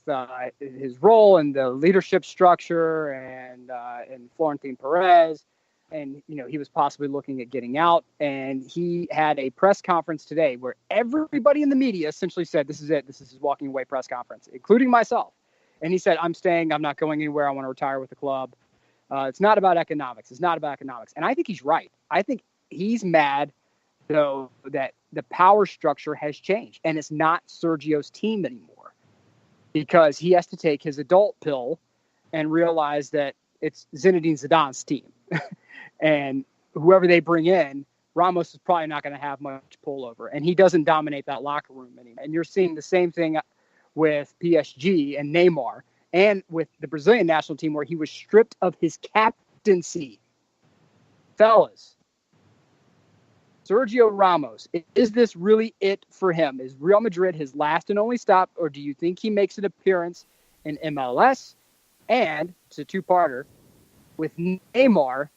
S1: his role in the leadership structure and Florentine Perez. And, he was possibly looking at getting out. And he had a press conference today where everybody in the media essentially said, this is it. This is his walking away press conference, including myself. And he said, I'm staying. I'm not going anywhere. I want to retire with the club. It's not about economics. It's not about economics. And I think he's right. I think he's mad, though, that the power structure has changed. And it's not Sergio's team anymore, because he has to take his adult pill and realize that it's Zinedine Zidane's team. And whoever they bring in, Ramos is probably not going to have much pull over, and he doesn't dominate that locker room anymore. And you're seeing the same thing with PSG and Neymar, and with the Brazilian national team, where he was stripped of his captaincy. Fellas, Sergio Ramos, is this really it for him? Is Real Madrid his last and only stop, or do you think he makes an appearance in MLS? And it's a two-parter with Neymar.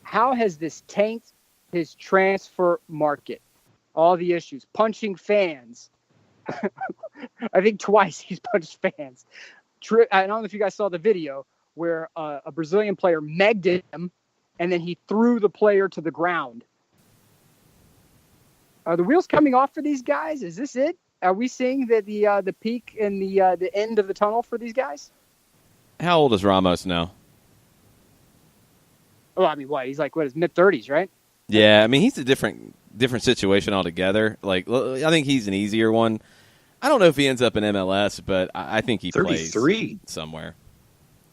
S1: How has this tanked his transfer market? All the issues, punching fans. I think twice he's punched fans. I don't know if you guys saw the video where a Brazilian player megged him, and then he threw the player to the ground. Are the wheels coming off for these guys? Is this it? Are we seeing the peak and the end of the tunnel for these guys?
S5: How old is Ramos now?
S1: Oh, I mean, what? He's like, his mid-30s, right?
S5: Yeah, I mean, he's a different situation altogether. Like, I think he's an easier one. I don't know if he ends up in MLS, but I think he
S2: 33
S5: plays somewhere.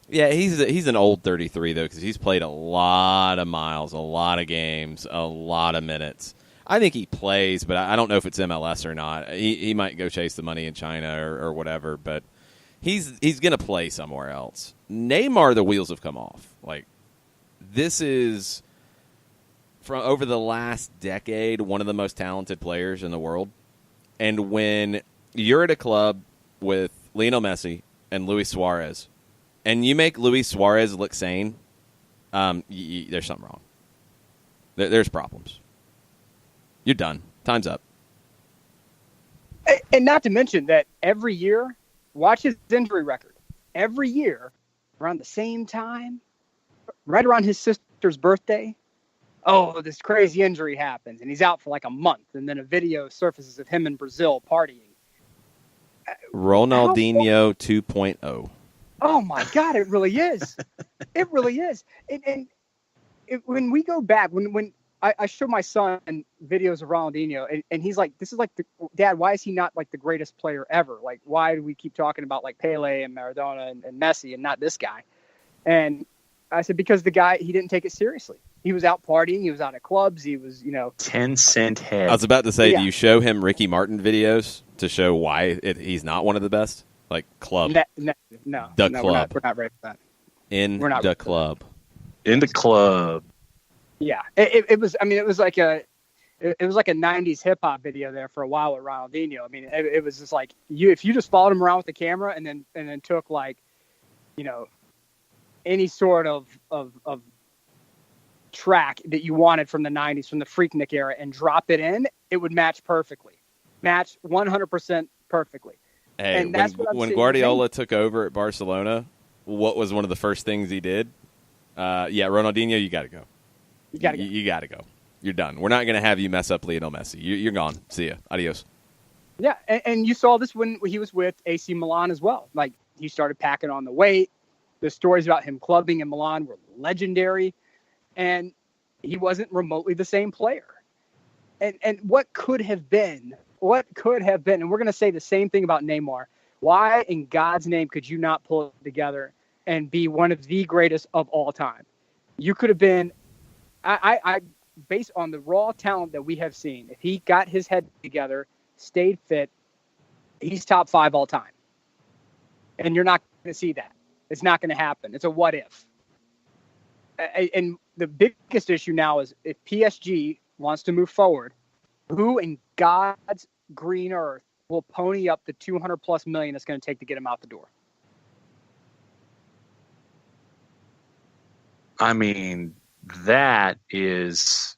S5: Yeah, he's an old 33, though, because he's played a lot of miles, a lot of games, a lot of minutes. I think he plays, but I don't know if it's MLS or not. He might go chase the money in China or whatever, but he's going to play somewhere else. Neymar, the wheels have come off. Like, this is, from over the last decade, one of the most talented players in the world. And when you're at a club with Lionel Messi and Luis Suarez, and you make Luis Suarez look sane, there's something wrong. There's problems. You're done. Time's up.
S1: And not to mention that every year, watch his injury record. Every year, around the same time, right around his sister's birthday, this crazy injury happens, and he's out for like a month, and then a video surfaces of him in Brazil partying.
S5: Ronaldinho 2.0.
S1: Oh, my God, it really is. It really is. When we go back, when I show my son videos of Ronaldinho, and he's like, this is like, Dad, why is he not like the greatest player ever? Like, why do we keep talking about like Pele and Maradona and Messi and not this guy? And I said, because the guy, he didn't take it seriously. He was out partying. He was out at clubs. He was,
S2: 10-cent head.
S5: I was about to say, do you show him Ricky Martin videos to show why he's not one of the best? Like, club.
S1: No.
S5: The club.
S1: We're not ready for that.
S5: We're not the club.
S2: In the club.
S1: Yeah. It was like a 90s hip hop video there for a while with Ronaldinho. I mean, it was just like, if you just followed him around with the camera and then took like, any sort of track that you wanted from the 90s, from the Freaknik era, and drop it in, it would match perfectly. Match 100% perfectly.
S5: Hey,
S1: and that's
S5: when Guardiola took over at Barcelona, what was one of the first things he did? Ronaldinho, you got to go. You got to go. You're done. We're not going to have you mess up Lionel Messi. You're gone. See ya. Adios.
S1: Yeah, and you saw this when he was with AC Milan as well. Like, he started packing on the weight. The stories about him clubbing in Milan were legendary, and he wasn't remotely the same player. And what could have been, and we're going to say the same thing about Neymar. Why in God's name could you not pull it together and be one of the greatest of all time? You could have been, I based on the raw talent that we have seen, if he got his head together, stayed fit, he's top 5 all time. And you're not going to see that. It's not going to happen. It's a what if. And the biggest issue now is if PSG wants to move forward, who in God's green earth will pony up the $200+ million it's going to take to get him out the door?
S2: I mean, that is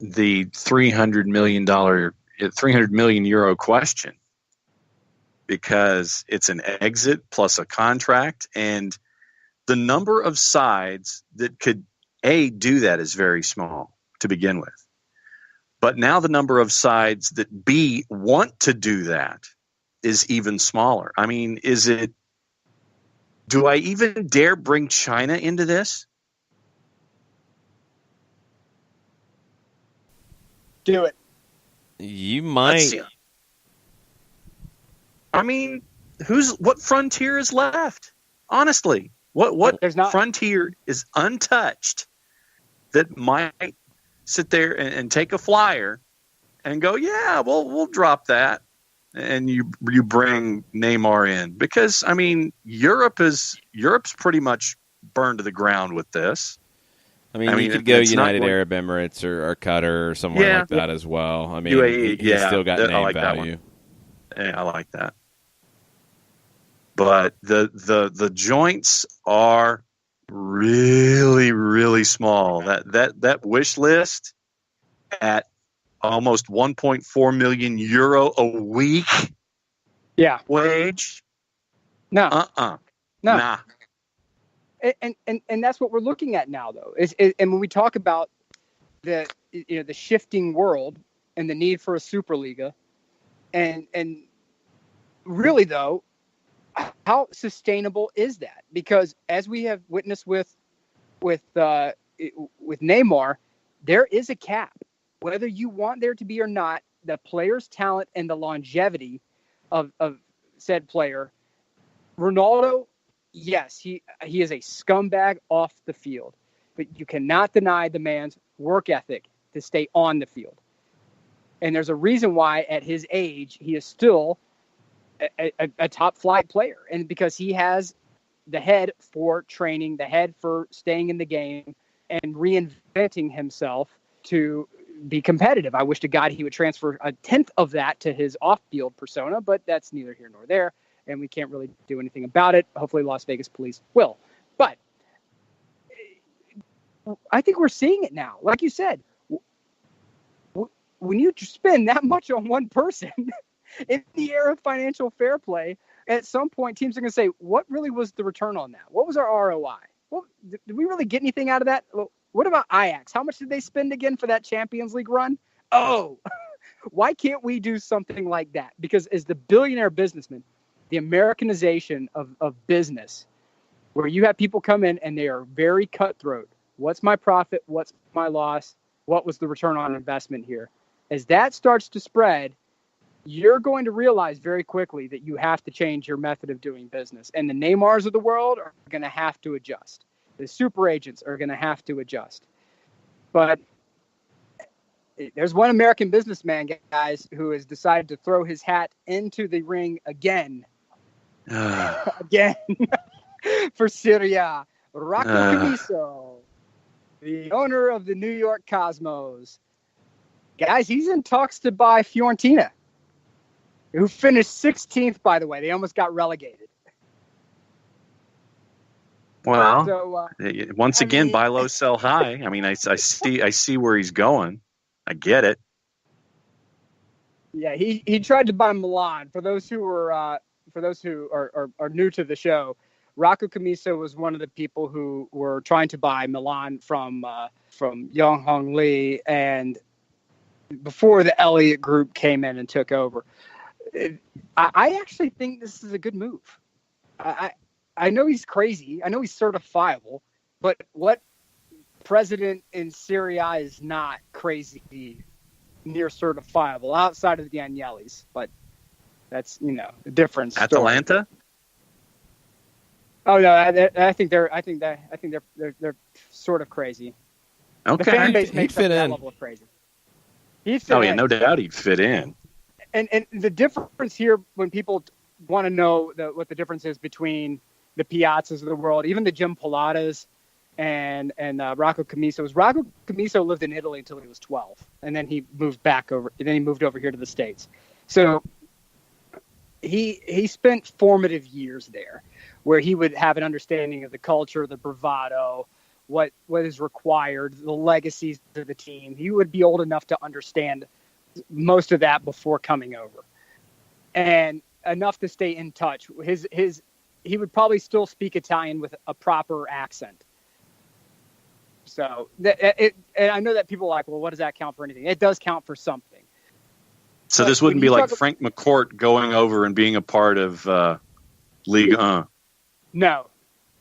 S2: the $300 million euro question, because it's an exit plus a contract, and the number of sides that could do that is very small to begin with. But now the number of sides that want to do that is even smaller. I mean, do I even dare bring China into this?
S1: Do it.
S5: You might.
S2: I mean, what frontier is left? Honestly, what frontier is untouched that might sit there and take a flyer and go, yeah, we'll drop that, and you bring Neymar in? Because I mean, Europe's pretty much burned to the ground with this.
S5: I mean, you could go United Arab Emirates or Qatar or somewhere like that as well. I mean,
S2: UAE,
S5: he's still got name
S2: like
S5: value.
S2: I like that. But the joints are really, really small. That wish list at almost 1.4 million euro a week.
S1: Yeah.
S2: Wage.
S1: No.
S2: No.
S1: Nah. And that's what we're looking at now, though. And when we talk about the shifting world and the need for a Superliga, and really though, how sustainable is that? Because as we have witnessed with Neymar, there is a cap. Whether you want there to be or not, the player's talent and the longevity of said player. Ronaldo, yes, he is a scumbag off the field, but you cannot deny the man's work ethic to stay on the field. And there's a reason why at his age he is still a top flight player, and because he has the head for training, the head for staying in the game and reinventing himself to be competitive. I wish to God he would transfer a tenth of that to his off-field persona, but that's neither here nor there, and we can't really do anything about it. Hopefully Las Vegas police will. But I think we're seeing it now. Like you said, when you spend that much on one person in the era of financial fair play, at some point teams are going to say, what really was the return on that? What was our ROI? Well, did we really get anything out of that? What about Ajax? How much did they spend again for that Champions League run? Oh, why can't we do something like that? Because as the billionaire businessman, the Americanization of business, where you have people come in and they are very cutthroat. What's my profit? What's my loss? What was the return on investment here? As that starts to spread, you're going to realize very quickly that you have to change your method of doing business. And the Neymars of the world are going to have to adjust. The super agents are going to have to adjust. But there's one American businessman, guys, who has decided to throw his hat into the ring again. Again. For Syria. Rocco Camiso, the owner of the New York Cosmos. Guys, he's in talks to buy Fiorentina, who finished 16th, by the way. They almost got relegated.
S2: Well,
S1: so,
S2: once again, buy low, sell high. I mean, I see where he's going. I get it.
S1: Yeah, he tried to buy Milan. For those who are new to the show, Rocco Camiso was one of the people who were trying to buy Milan from Young Hong Lee, and before the Elliott Group came in and took over. I actually think this is a good move. I I know he's crazy. I know he's certifiable, but what president in Serie A is not crazy near certifiable outside of the Agnellis? But that's, a different story.
S2: Atalanta?
S1: Oh no, I think they're sort of crazy.
S2: Okay.
S1: The fan base makes
S5: fit
S1: up that
S5: in.
S1: level of crazy. He'd fit in.
S2: No doubt he'd fit in.
S1: And the difference here, when people want to know what the difference is between the Piazzas of the world, even the Jim Pilatas and Rocco Commisso, was Rocco Commisso lived in Italy until he was 12, and then he moved over here to the States. So he spent formative years there, where he would have an understanding of the culture, the bravado, what is required, the legacies of the team. He would be old enough to understand most of that before coming over, and enough to stay in touch. He would probably still speak Italian with a proper accent. So and I know that people are like, well, what does that count for anything? It does count for something.
S2: So this wouldn't be like Frank McCourt going over and being a part of Ligue 1.
S1: No,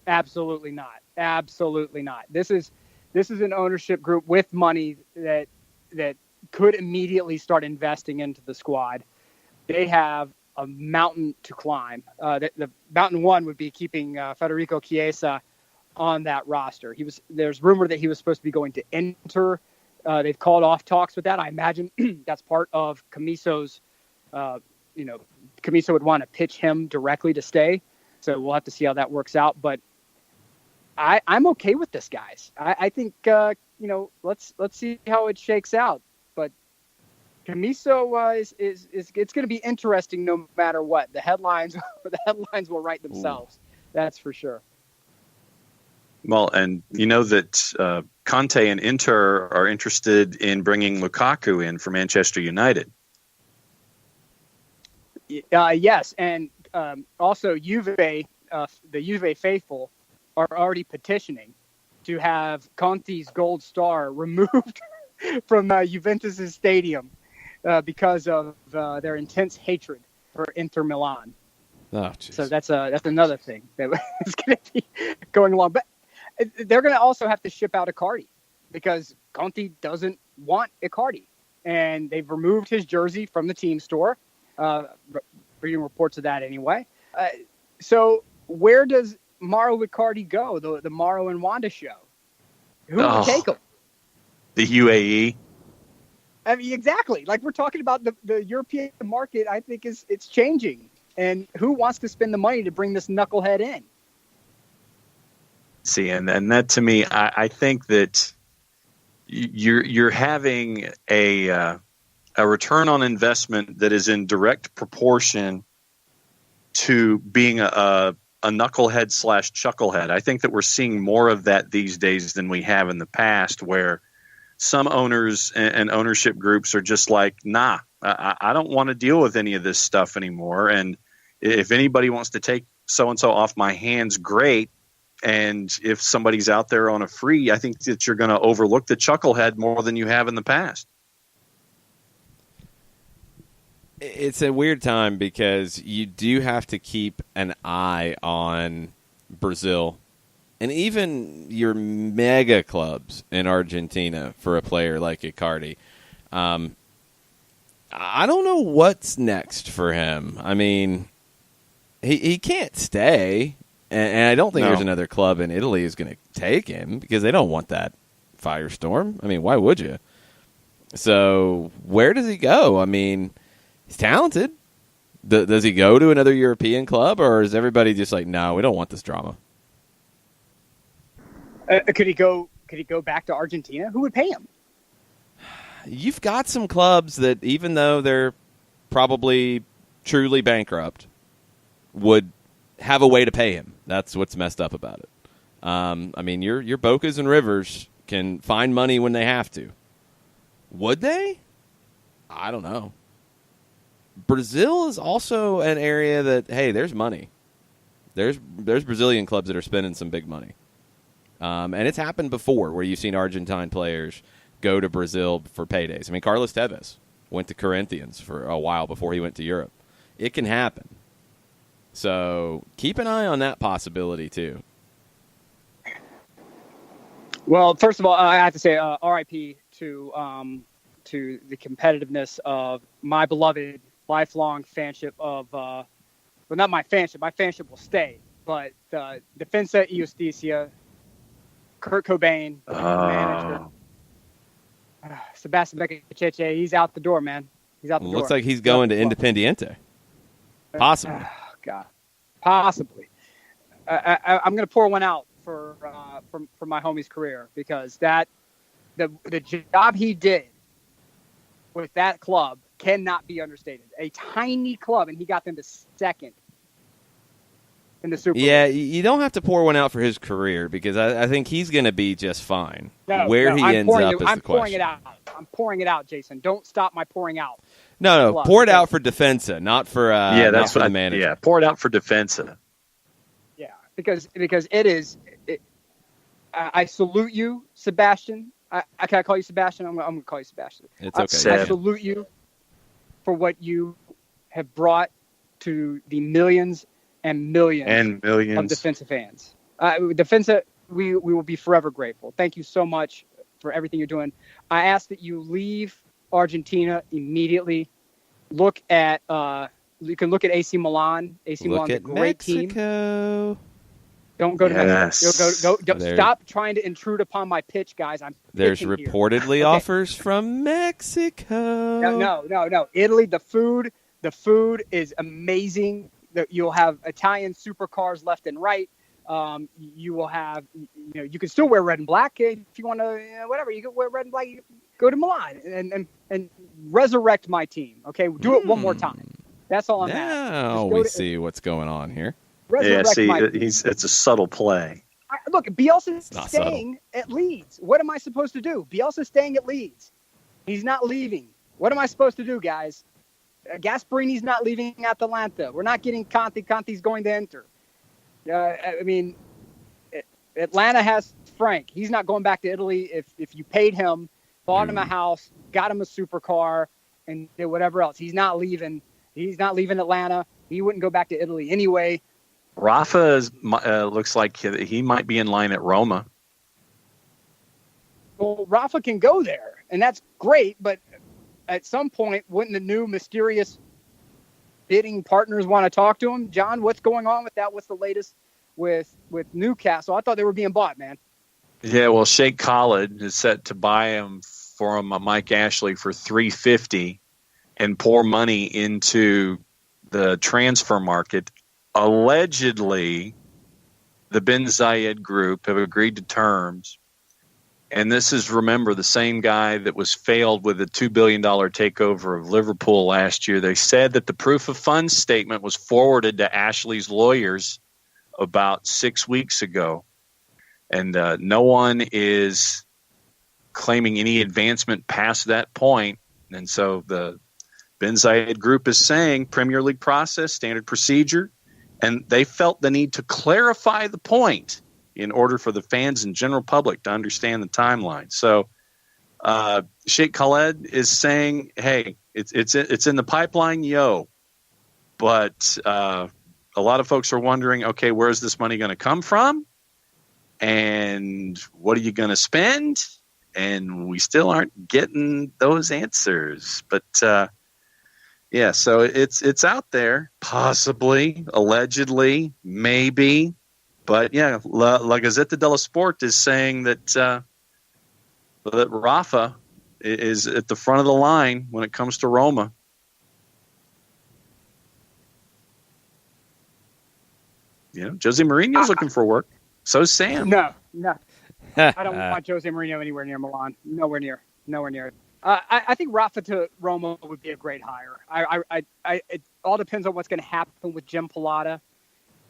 S1: absolutely not. Absolutely not. This is an ownership group with money that could immediately start investing into the squad. They have a mountain to climb. The mountain one would be keeping Federico Chiesa on that roster. There's rumor that he was supposed to be going to Inter. They've called off talks with that. I imagine that's part of Commisso's. Commisso would want to pitch him directly to stay. So we'll have to see how that works out. But I'm okay with this, guys. I think let's see how it shakes out. But Commisso is it's going to be interesting no matter what. The headlines will write themselves. Ooh. That's for sure.
S2: Well, and you know that Conte and Inter are interested in bringing Lukaku in for Manchester United.
S1: Yes, and also Juve, the Juve faithful are already petitioning to have Conte's gold star removed from Juventus's stadium because of their intense hatred for Inter Milan.
S5: Oh, geez.
S1: So that's another thing that is going to be going along. But they're going to also have to ship out Icardi because Conte doesn't want Icardi, and they've removed his jersey from the team store. Reading reports of that anyway. So where does Mauro Icardi go? The Mauro and Wanda show. Who would take him?
S2: The UAE.
S1: I mean, exactly. Like we're talking about the European market. I think it's changing, and who wants to spend the money to bring this knucklehead in?
S2: See, and that to me, I think that you're having a return on investment that is in direct proportion to being a knucklehead / chucklehead. I think that we're seeing more of that these days than we have in the past, where some owners and ownership groups are just like, nah, I don't want to deal with any of this stuff anymore. And if anybody wants to take so-and-so off my hands, great. And if somebody's out there on a free, I think that you're going to overlook the chucklehead more than you have in the past.
S5: It's a weird time because you do have to keep an eye on Brazil and even your mega clubs in Argentina for a player like Icardi. I don't know what's next for him. I mean, he can't stay, and I don't think there's another club in Italy who's going to take him because they don't want that firestorm. I mean, why would you? So where does he go? I mean, he's talented. Does he go to another European club, or is everybody just like, no, we don't want this drama?
S1: Could he go back to Argentina? Who would pay him?
S5: You've got some clubs that, even though they're probably truly bankrupt, would have a way to pay him. That's what's messed up about it. I mean, your Bocas and Rivers can find money when they have to. Would they? I don't know. Brazil is also an area that, hey, there's money. There's Brazilian clubs that are spending some big money. And it's happened before where you've seen Argentine players go to Brazil for paydays. I mean, Carlos Tevez went to Corinthians for a while before he went to Europe. It can happen. So keep an eye on that possibility too.
S1: Well, first of all, I have to say RIP to the competitiveness of my beloved lifelong fanship of, well, not my fanship. My fanship will stay, but Defensa y Justicia, Kurt Cobain, the manager, Sebastian Beccacheche, he's out the door, man. He's out the door.
S5: Looks like he's going to Independiente. Possibly.
S1: Oh, God. Possibly. I'm going to pour one out for my homie's career, because the job he did with that club cannot be understated. A tiny club, and he got them to second in the Super
S5: Yeah,
S1: League.
S5: you don't have to pour one out for his career, because I think he's going to be just fine. He ends up is the question.
S1: I'm pouring it out. I'm pouring it out, Jason. Don't stop my pouring out.
S5: No, pour it out for Defensa, not for
S2: that's
S5: for the manager.
S2: Yeah, pour it out for Defensa.
S1: Yeah, because it is. I salute you, Sebastian. Can I call you Sebastian? I'm going to call you Sebastian.
S5: It's okay.
S1: I salute you for what you have brought to the millions and millions of defensive fans. Defensa, we will be forever grateful. Thank you so much for everything you're doing. I ask that you leave Argentina immediately. Look at you can look at AC Milan. AC Milan's a great
S5: Mexico.
S1: team. Don't go to Mexico. Go, stop trying to intrude upon my pitch, guys.
S5: There's reportedly offers from Mexico.
S1: No. Italy, the food is amazing. You'll have Italian supercars left and right. You will have, you can still wear red and black if you want to, whatever. You can wear red and black. You go to Milan and resurrect my team. Okay, do it one more time. That's all I'm asking.
S5: Now we see what's going on here.
S2: It's a subtle play.
S1: Look, Bielsa's staying at Leeds. What am I supposed to do? Bielsa's staying at Leeds. He's not leaving. What am I supposed to do, guys? Gasparini's not leaving Atalanta. We're not getting Conte. Conte's going to enter. Atlanta has Frank. He's not going back to Italy. If you paid him, bought him a house, got him a supercar, and did whatever else, he's not leaving. He's not leaving Atlanta. He wouldn't go back to Italy anyway.
S2: Rafa looks like he might be in line at Roma.
S1: Well, Rafa can go there, and that's great, but at some point, wouldn't the new mysterious bidding partners want to talk to him? John, what's going on with that? What's the latest with Newcastle? I thought they were being bought, man.
S2: Yeah, well, Sheikh Khalid is set to buy him from Mike Ashley for $350 and pour money into the transfer market. Allegedly, the Ben Zayed group have agreed to terms. And this is, remember, the same guy that was failed with a $2 billion takeover of Liverpool last year. They said that the proof of funds statement was forwarded to Ashley's lawyers about 6 weeks ago. And no one is claiming any advancement past that point. And so the Ben Zayed group is saying Premier League process, standard procedure. And they felt the need to clarify the point in order for the fans and general public to understand the timeline. So Sheikh Khaled is saying, hey, it's in the pipeline, but a lot of folks are wondering, okay, where's this money going to come from? And what are you going to spend? And we still aren't getting those answers. But yeah, so it's out there, possibly, allegedly, maybe. But yeah, La Gazzetta dello Sport is saying that Rafa is at the front of the line when it comes to Roma. Jose Mourinho's looking for work. So's Sam.
S1: No. I don't want Jose Mourinho anywhere near Milan. Nowhere near. I think Rafa to Roma would be a great hire. It all depends on what's going to happen with Jim Pilata.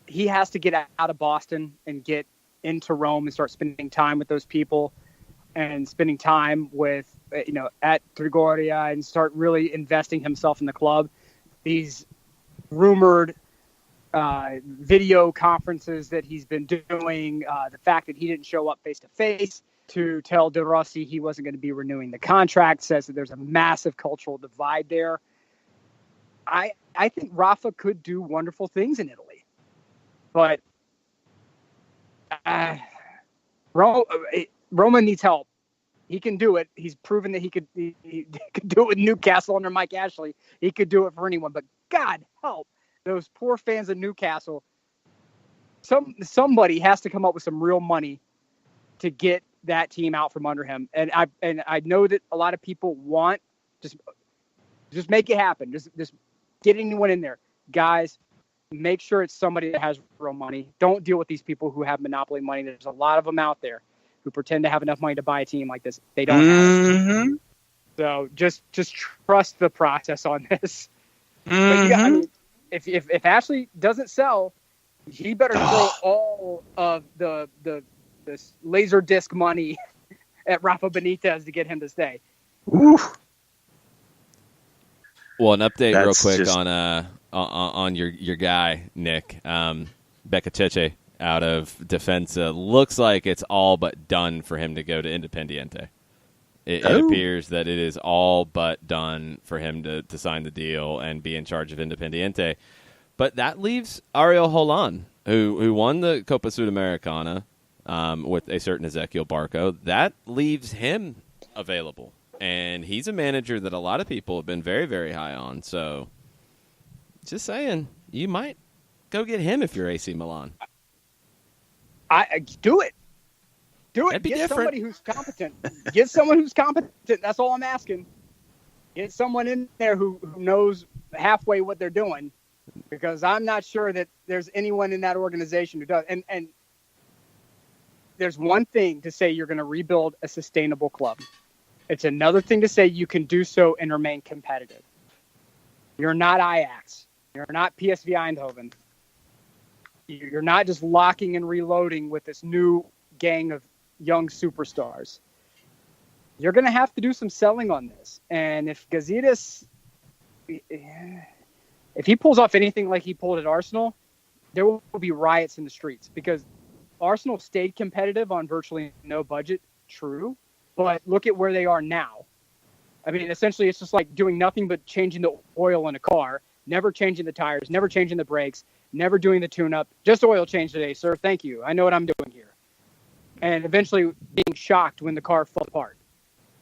S1: He has to get out of Boston and get into Rome and start spending time with those people and spending time with, at Trigoria and start really investing himself in the club. These rumored video conferences that he's been doing, the fact that he didn't show up face to face to tell De Rossi he wasn't going to be renewing the contract says that there's a massive cultural divide there. I think Rafa could do wonderful things in Italy. But Roman needs help. He can do it. He's proven that he could do it with Newcastle under Mike Ashley. He could do it for anyone. But God help those poor fans of Newcastle. Somebody has to come up with some real money to get that team out from under him. And I know that a lot of people want just make it happen. Just get anyone in there. Guys, make sure it's somebody that has real money. Don't deal with these people who have monopoly money. There's a lot of them out there who pretend to have enough money to buy a team like this. They don't have it. So just trust the process on this. But I mean, if Ashley doesn't sell, he better throw all of the laser disc money at Rafa Benitez to get him to stay.
S6: Oof.
S5: Well, an update real quick on your guy Nick Beccacheche out of Defensa. Looks like it's all but done for him to go to Independiente. It appears that it is all but done for him to sign the deal and be in charge of Independiente. But that leaves Ariel Holan, who won the Copa Sudamericana with a certain Ezequiel Barco. That leaves him available. And he's a manager that a lot of people have been very, very high on. So just saying, you might go get him if you're AC Milan.
S1: I do it. Do it.
S5: That'd be
S1: Get
S5: different.
S1: Somebody who's competent. Get someone who's competent. That's all I'm asking. Get someone in there who knows halfway what they're doing, because I'm not sure that there's anyone in that organization who does. And there's one thing to say you're going to rebuild a sustainable club. It's another thing to say you can do so and remain competitive. You're not Ajax. You're not PSV Eindhoven. You're not just locking and reloading with this new gang of young superstars. You're going to have to do some selling on this. And if Gazidis, if he pulls off anything like he pulled at Arsenal, there will be riots in the streets, because Arsenal stayed competitive on virtually no budget, true, but look at where they are now. I mean, essentially, it's just like doing nothing but changing the oil in a car, never changing the tires, never changing the brakes, never doing the tune-up. Just oil change today, sir. Thank you. I know what I'm doing here. And eventually being shocked when the car falls apart.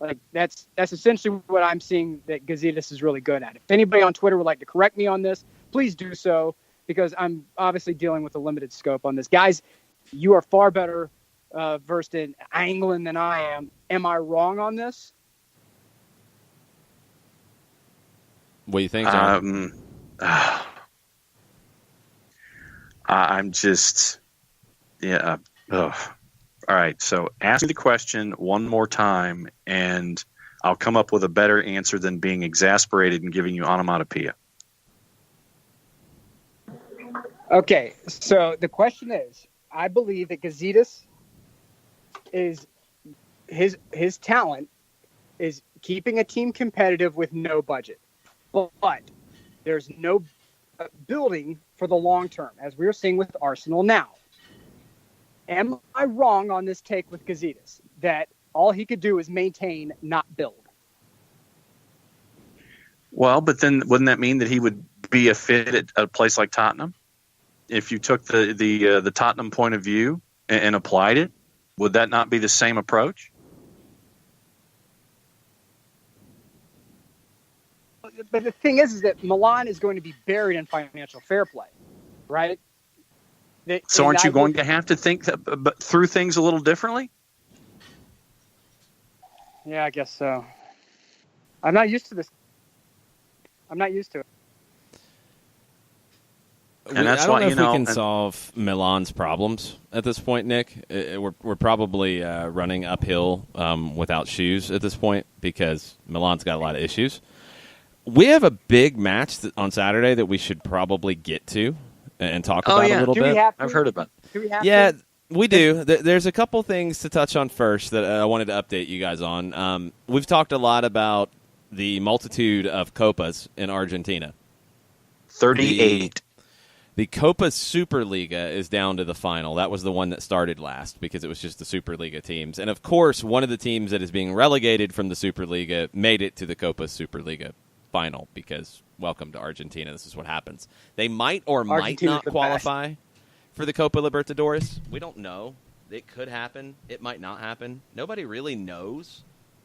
S1: Like, that's essentially what I'm seeing that Gazidis is really good at. If anybody on Twitter would like to correct me on this, please do so, because I'm obviously dealing with a limited scope on this. Guys, you are far better versed in England than I am. Am I wrong on this?
S5: What do you think, John?
S2: I'm just, yeah. All right, so ask me the question one more time, and I'll come up with a better answer than being exasperated and giving you onomatopoeia.
S1: Okay, so the question is, I believe that Gazidis is his talent is keeping a team competitive with no budget, but there's no building for the long term, as we are seeing with Arsenal now. Am I wrong on this take with Gazidis, that all he could do is maintain, not build?
S2: Well, but then wouldn't that mean that he would be a fit at a place like Tottenham? If you took the Tottenham point of view and applied it, would that not be the same approach?
S1: But the thing is that Milan is going to be buried in financial fair play, right?
S2: So aren't you going to have to think through things a little differently?
S1: Yeah, I guess so. I'm not used to this. I'm not used to it.
S2: And that's
S5: I don't
S2: why,
S5: know if we can solve Milan's problems at this point, Nick. We're probably running uphill without shoes at this point, because Milan's got a lot of issues. We have a big match on Saturday that we should probably get to and talk about a little bit.
S2: I've heard about it.
S1: Do we have
S5: Yeah,
S1: to?
S5: we do. There's a couple things to touch on first that I wanted to update you guys on. We've talked a lot about the multitude of Copas in Argentina.
S2: 38.
S5: The Copa Superliga is down to the final. That was the one that started last, because it was just the Superliga teams. And, of course, one of the teams that is being relegated from the Superliga made it to the Copa Superliga final, because welcome to Argentina. This is what happens. They might or might not qualify for the Copa Libertadores? We don't know. It could happen. It might not happen. Nobody really knows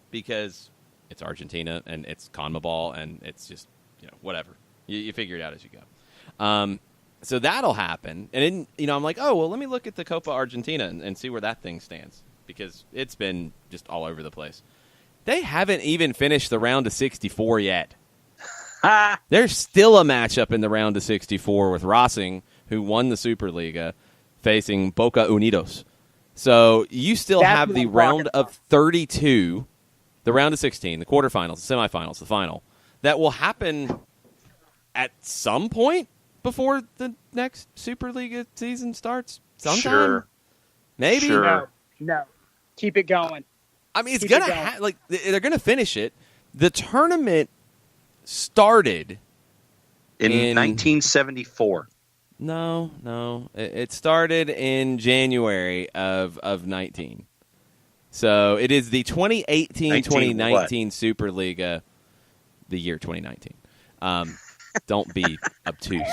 S5: because it's Argentina and it's CONMEBOL and it's just, whatever. You figure it out as you go. So that'll happen. And then, I'm like, oh, well, let me look at the Copa Argentina and see where that thing stands because it's been just all over the place. They haven't even finished the round of 64 yet. There's still a matchup in the round of 64 with Racing, who won the Superliga, facing Boca Unidos. So you still have the round of 32, the round of 16, the quarterfinals, the semifinals, the final, that will happen at some point before the next Superliga season starts. Sometime?
S2: Sure.
S5: Maybe?
S2: Sure.
S1: No. Keep it going.
S5: I mean, it's going to they're going to finish it. The tournament started
S2: in 1974.
S5: No. It started in January of 19. So it is the 2018-2019 Superliga, the year 2019. Don't be obtuse.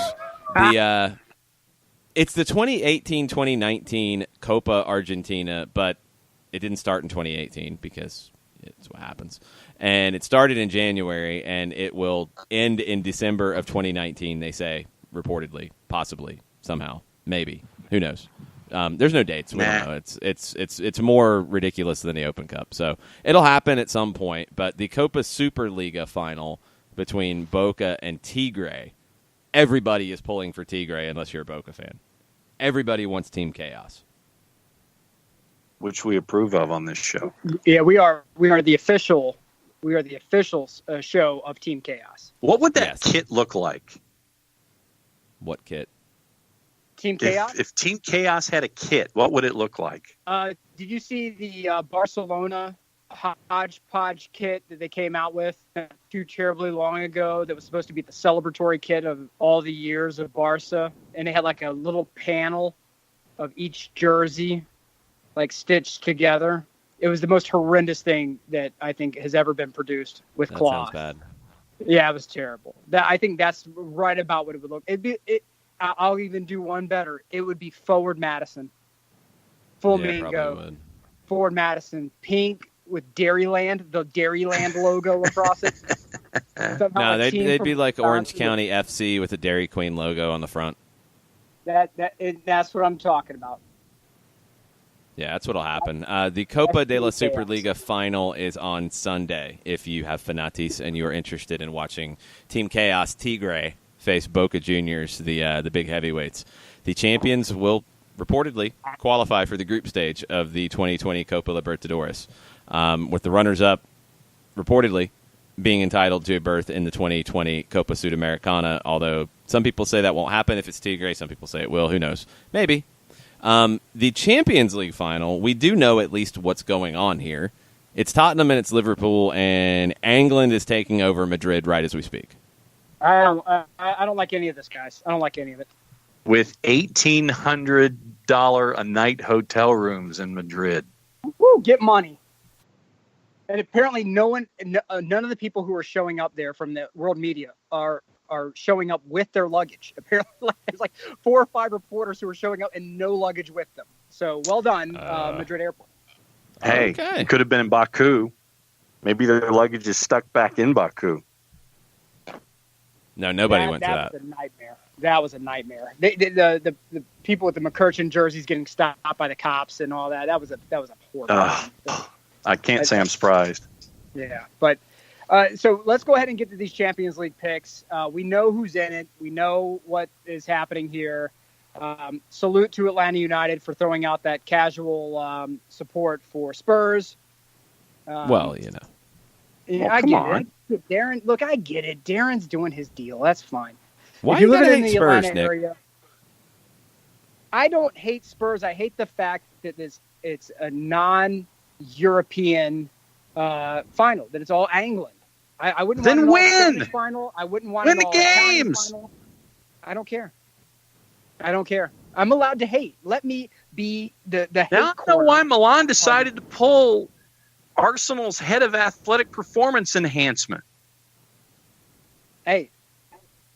S5: It's the 2018-2019 Copa Argentina, but it didn't start in 2018 because it's what happens. And it started in January, and it will end in December of 2019, they say, reportedly, possibly, somehow, maybe. Who knows? There's no dates. We don't know. It's more ridiculous than the Open Cup. So it'll happen at some point, but the Copa Superliga final between Boca and Tigre, everybody is pulling for Tigre unless you're a Boca fan. Everybody wants Team Chaos.
S2: Which we approve of on this show.
S1: Yeah, we are the official show of Team Chaos.
S2: What would that kit look like?
S5: What kit?
S1: Team Chaos?
S2: If Team Chaos had a kit, what would it look like?
S1: Did you see the Barcelona hodgepodge kit that they came out with too terribly long ago that was supposed to be the celebratory kit of all the years of Barca? And they had like a little panel of each jersey like stitched together. It was the most horrendous thing that I think has ever been produced with cloth.
S5: That sounds bad.
S1: Yeah, it was terrible. I think that's right about what it would look. I'll even do one better. It would be Forward Madison. Flamingo. Forward Madison. Pink with Dairyland, the Dairyland logo across it.
S5: No, they'd be like Orange County FC with the Dairy Queen logo on the front.
S1: That's what I'm talking about.
S5: Yeah, that's what'll happen. The Copa de la Superliga final is on Sunday. If you have Fanatis and you are interested in watching Team Chaos Tigre face Boca Juniors, the big heavyweights, the champions will reportedly qualify for the group stage of the 2020 Copa Libertadores, with the runners-up reportedly being entitled to a berth in the 2020 Copa Sudamericana. Although some people say that won't happen if it's Tigre, some people say it will. Who knows? Maybe. The Champions League final, we do know at least what's going on here. It's Tottenham and it's Liverpool, and England is taking over Madrid right as we speak.
S1: I don't like any of this, guys. I don't like any of it.
S2: With $1,800 a night hotel rooms in Madrid.
S1: Woo, get money. And apparently none of the people who are showing up there from the world media are showing up with their luggage. Apparently, there's like 4 or 5 reporters who are showing up and no luggage with them. So well done, Madrid Airport.
S2: Hey, it could have been in Baku. Maybe their luggage is stuck back in Baku.
S5: No, nobody went to that.
S1: That was a nightmare. That was a nightmare. The people with the McCurchin jerseys getting stopped by the cops and all that. That was a poor.
S2: I can't say I'm surprised.
S1: Yeah, but. So let's go ahead and get to these Champions League picks. We know who's in it. We know what is happening here. Salute to Atlanta United for throwing out that casual support for Spurs.
S5: Well, you know.
S1: Yeah, I get it. Darren, look, I get it. Darren's doing his deal. That's fine.
S5: Why you gotta hate Spurs, Nick?
S1: Area, I don't hate Spurs. I hate the fact that it's a non-European final, that it's all England. I wouldn't want an all-Spanish final. I wouldn't want an all-Italian final. I don't care. I'm allowed to hate. Let me be the hate
S2: Now I know why Milan decided to pull Arsenal's head of athletic performance enhancement.
S1: Hey,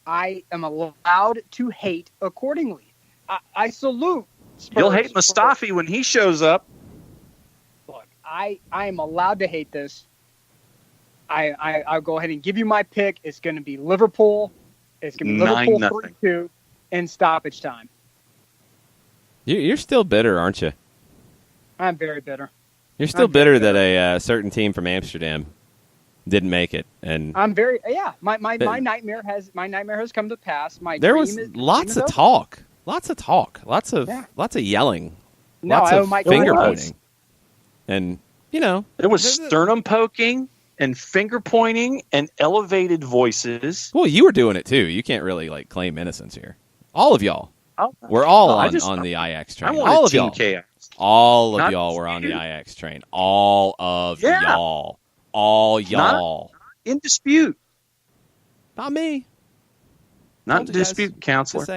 S1: I am allowed to hate accordingly. I salute Spurs.
S2: You'll hate Mustafi when he shows up.
S1: Look, I am allowed to hate this. I'll go ahead and give you my pick. It's going to be Liverpool. It's going to be Liverpool 3-2 in stoppage time.
S5: You're still bitter, aren't you?
S1: I'm very bitter.
S5: You're still bitter that a certain team from Amsterdam didn't make it, and
S1: I'm very My nightmare has come to pass.
S5: There was lots of talk, lots of yelling, lots of finger pointing, and
S2: there was sternum poking and finger pointing and elevated voices.
S5: Well, you were doing it too. You can't really claim innocence here. All of y'all. We're all on the Ajax train.
S2: All of y'all. Chaos.
S5: All of y'all were on the Ajax train. All of y'all. All y'all.
S2: Not in dispute.
S5: Not me.
S2: Not in dispute, counselor.
S5: Just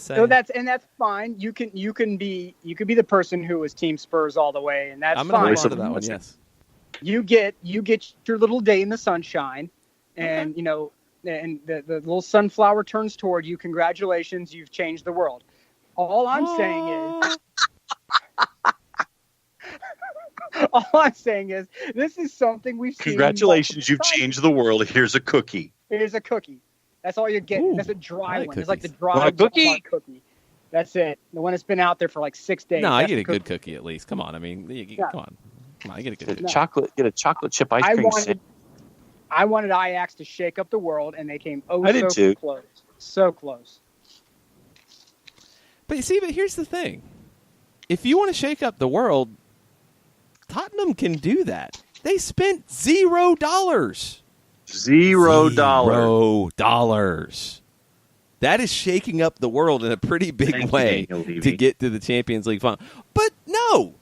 S5: saying.
S1: So that's fine. You can be the person who was Team Spurs all the way, and that's
S5: I'm
S1: fine.
S5: going to that one. Yes.
S1: You get your little day in the sunshine, and and the little sunflower turns toward you. Congratulations, you've changed the world. All I'm saying is this is something we've seen.
S2: Congratulations, you've changed the world. Here's a cookie.
S1: Here's a cookie. That's all you're getting. That's a dry one. It's like the dry
S2: cookie.
S1: That's it. The one that's been out there for 6 days.
S5: No, I get a good cookie at least. Come on. I mean, come on. I get a good
S2: cookie. Get a chocolate chip ice cream.
S1: I wanted Ajax to shake up the world, and they came
S2: so
S1: close. So close.
S5: But here's the thing. If you want to shake up the world, Tottenham can do that. They spent $0. $0. That is shaking up the world in a pretty big way to get to the Champions League final. But no.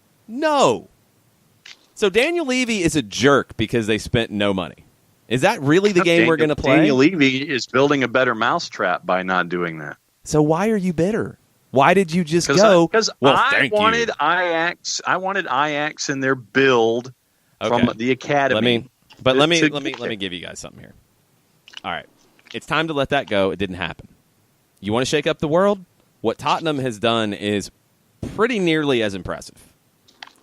S5: So Daniel Levy is a jerk because they spent no money. Is that really the game we're going to play?
S2: Daniel Levy is building a better mousetrap by not doing that.
S5: So why are you bitter? Why did you just go?
S2: Because I wanted Ajax in their build from the academy.
S5: Let me give you guys something here. All right, it's time to let that go. It didn't happen. You want to shake up the world? What Tottenham has done is pretty nearly as impressive.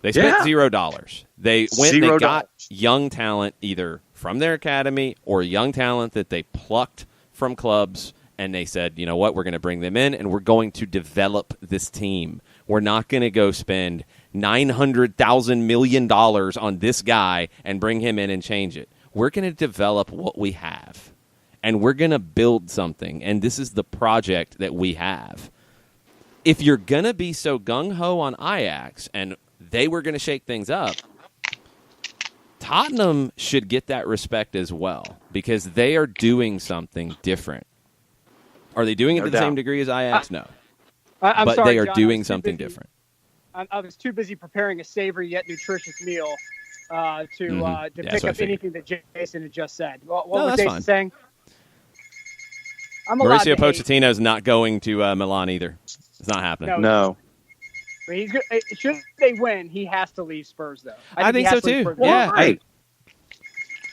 S5: They spent $0. They went and they got young talent either from their academy or young talent that they plucked from clubs, and they said, you know what, we're going to bring them in and we're going to develop this team. We're not going to go spend $900,000 million on this guy and bring him in and change it. We're going to develop what we have, and we're going to build something, and this is the project that we have. If you're going to be so gung-ho on Ajax and they were going to shake things up, Tottenham should get that respect as well because they are doing something different. Are they doing it to the same degree as Ajax? No.
S1: But
S5: sorry, they are
S1: John,
S5: doing something different.
S1: I was too busy preparing a savory yet nutritious meal to pick up anything that Jason had just said. What was Jason saying?
S5: Mauricio Pochettino's not going to Milan either. It's not happening.
S2: No.
S1: Should they win, he has to leave Spurs, though.
S5: I think so, too. Yeah.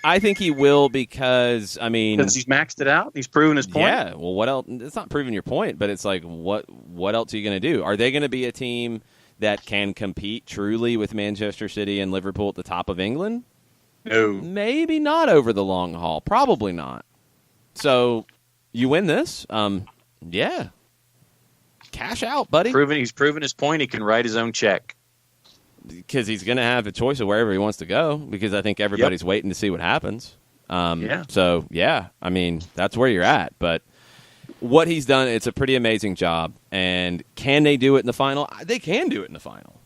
S5: I think he will because
S2: he's maxed it out. He's proven his point.
S5: Yeah. Well, what else? It's not proving your point, but it's like, what else are you going to do? Are they going to be a team that can compete truly with Manchester City and Liverpool at the top of England?
S2: No.
S5: Maybe not over the long haul. Probably not. So you win this. Yeah. Cash out, buddy.
S2: He's proven his point. He can write his own check.
S5: Because he's going to have a choice of wherever he wants to go because I think everybody's waiting to see what happens. So, that's where you're at. But what he's done, it's a pretty amazing job. And can they do it in the final? They can do it in the final.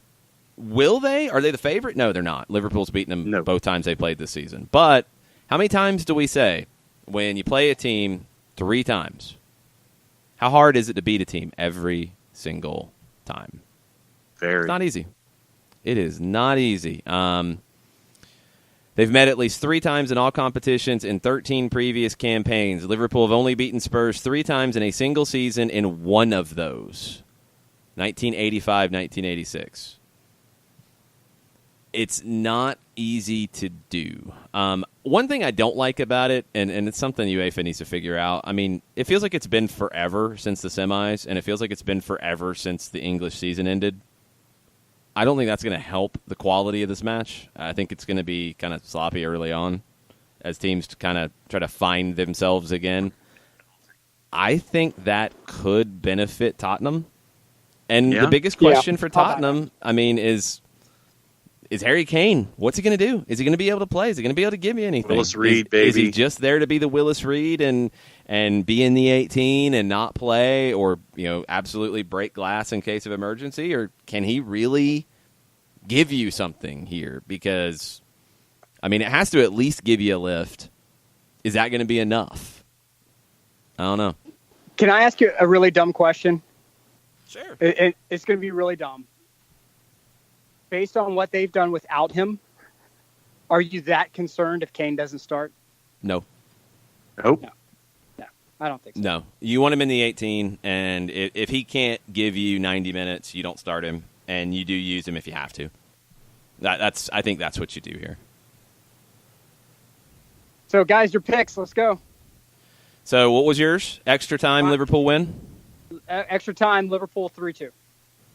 S5: Will they? Are they the favorite? No, they're not. Liverpool's beaten them both times they played this season. But how many times do we say when you play a team 3 times, how hard is it to beat a team every single time?
S2: Very.
S5: It's not easy. It is not easy. They've met at least 3 times in all competitions in 13 previous campaigns. Liverpool have only beaten Spurs 3 times in a single season in one of those, 1985, 1986. it's not easy to do. One thing I don't like about it, and it's something UEFA needs to figure out, I mean, it feels like it's been forever since the semis, and it feels like it's been forever since the English season ended. I don't think that's going to help the quality of this match. I think it's going to be kind of sloppy early on as teams kind of try to find themselves again. I think that could benefit Tottenham. And the biggest question for Tottenham, I mean, is Harry Kane. What's he going to do? Is he going to be able to play? Is he going to be able to give you anything?
S2: Willis Reed, baby.
S5: Is he just there to be the Willis Reed and be in the 18 and not play, or absolutely break glass in case of emergency? Or can he really give you something here? Because, I mean, it has to at least give you a lift. Is that going to be enough? I don't know.
S1: Can I ask you a really dumb question?
S5: Sure.
S1: It's going to be really dumb. Based on what they've done without him, are you that concerned if Kane doesn't start?
S5: No.
S2: Nope.
S1: No, I don't think so.
S5: No. You want him in the 18, and if he can't give you 90 minutes, you don't start him, and you do use him if you have to. I think that's what you do here.
S1: So, guys, your picks. Let's go.
S5: So, what was yours? Extra time, Liverpool win?
S1: Extra time, Liverpool 3-2.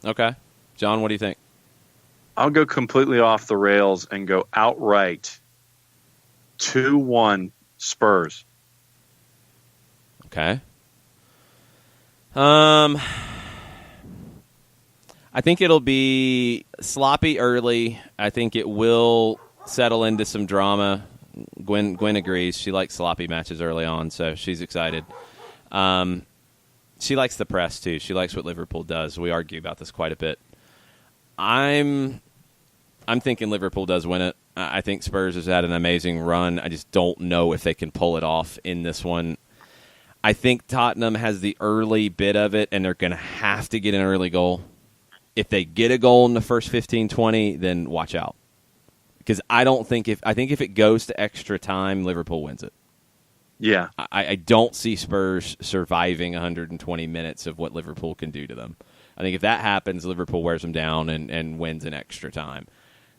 S5: Okay. John, what do you think?
S2: I'll go completely off the rails and go outright 2-1 Spurs.
S5: Okay. I think it'll be sloppy early. I think it will settle into some drama. Gwen agrees. She likes sloppy matches early on, so she's excited. She likes the press, too. She likes what Liverpool does. We argue about this quite a bit. I'm thinking Liverpool does win it. I think Spurs has had an amazing run. I just don't know if they can pull it off in this one. I think Tottenham has the early bit of it, and they're going to have to get an early goal. If they get a goal in the first 15-20, then watch out. Because I think if it goes to extra time, Liverpool wins it.
S2: Yeah.
S5: I don't see Spurs surviving 120 minutes of what Liverpool can do to them. I think if that happens, Liverpool wears them down and wins in extra time.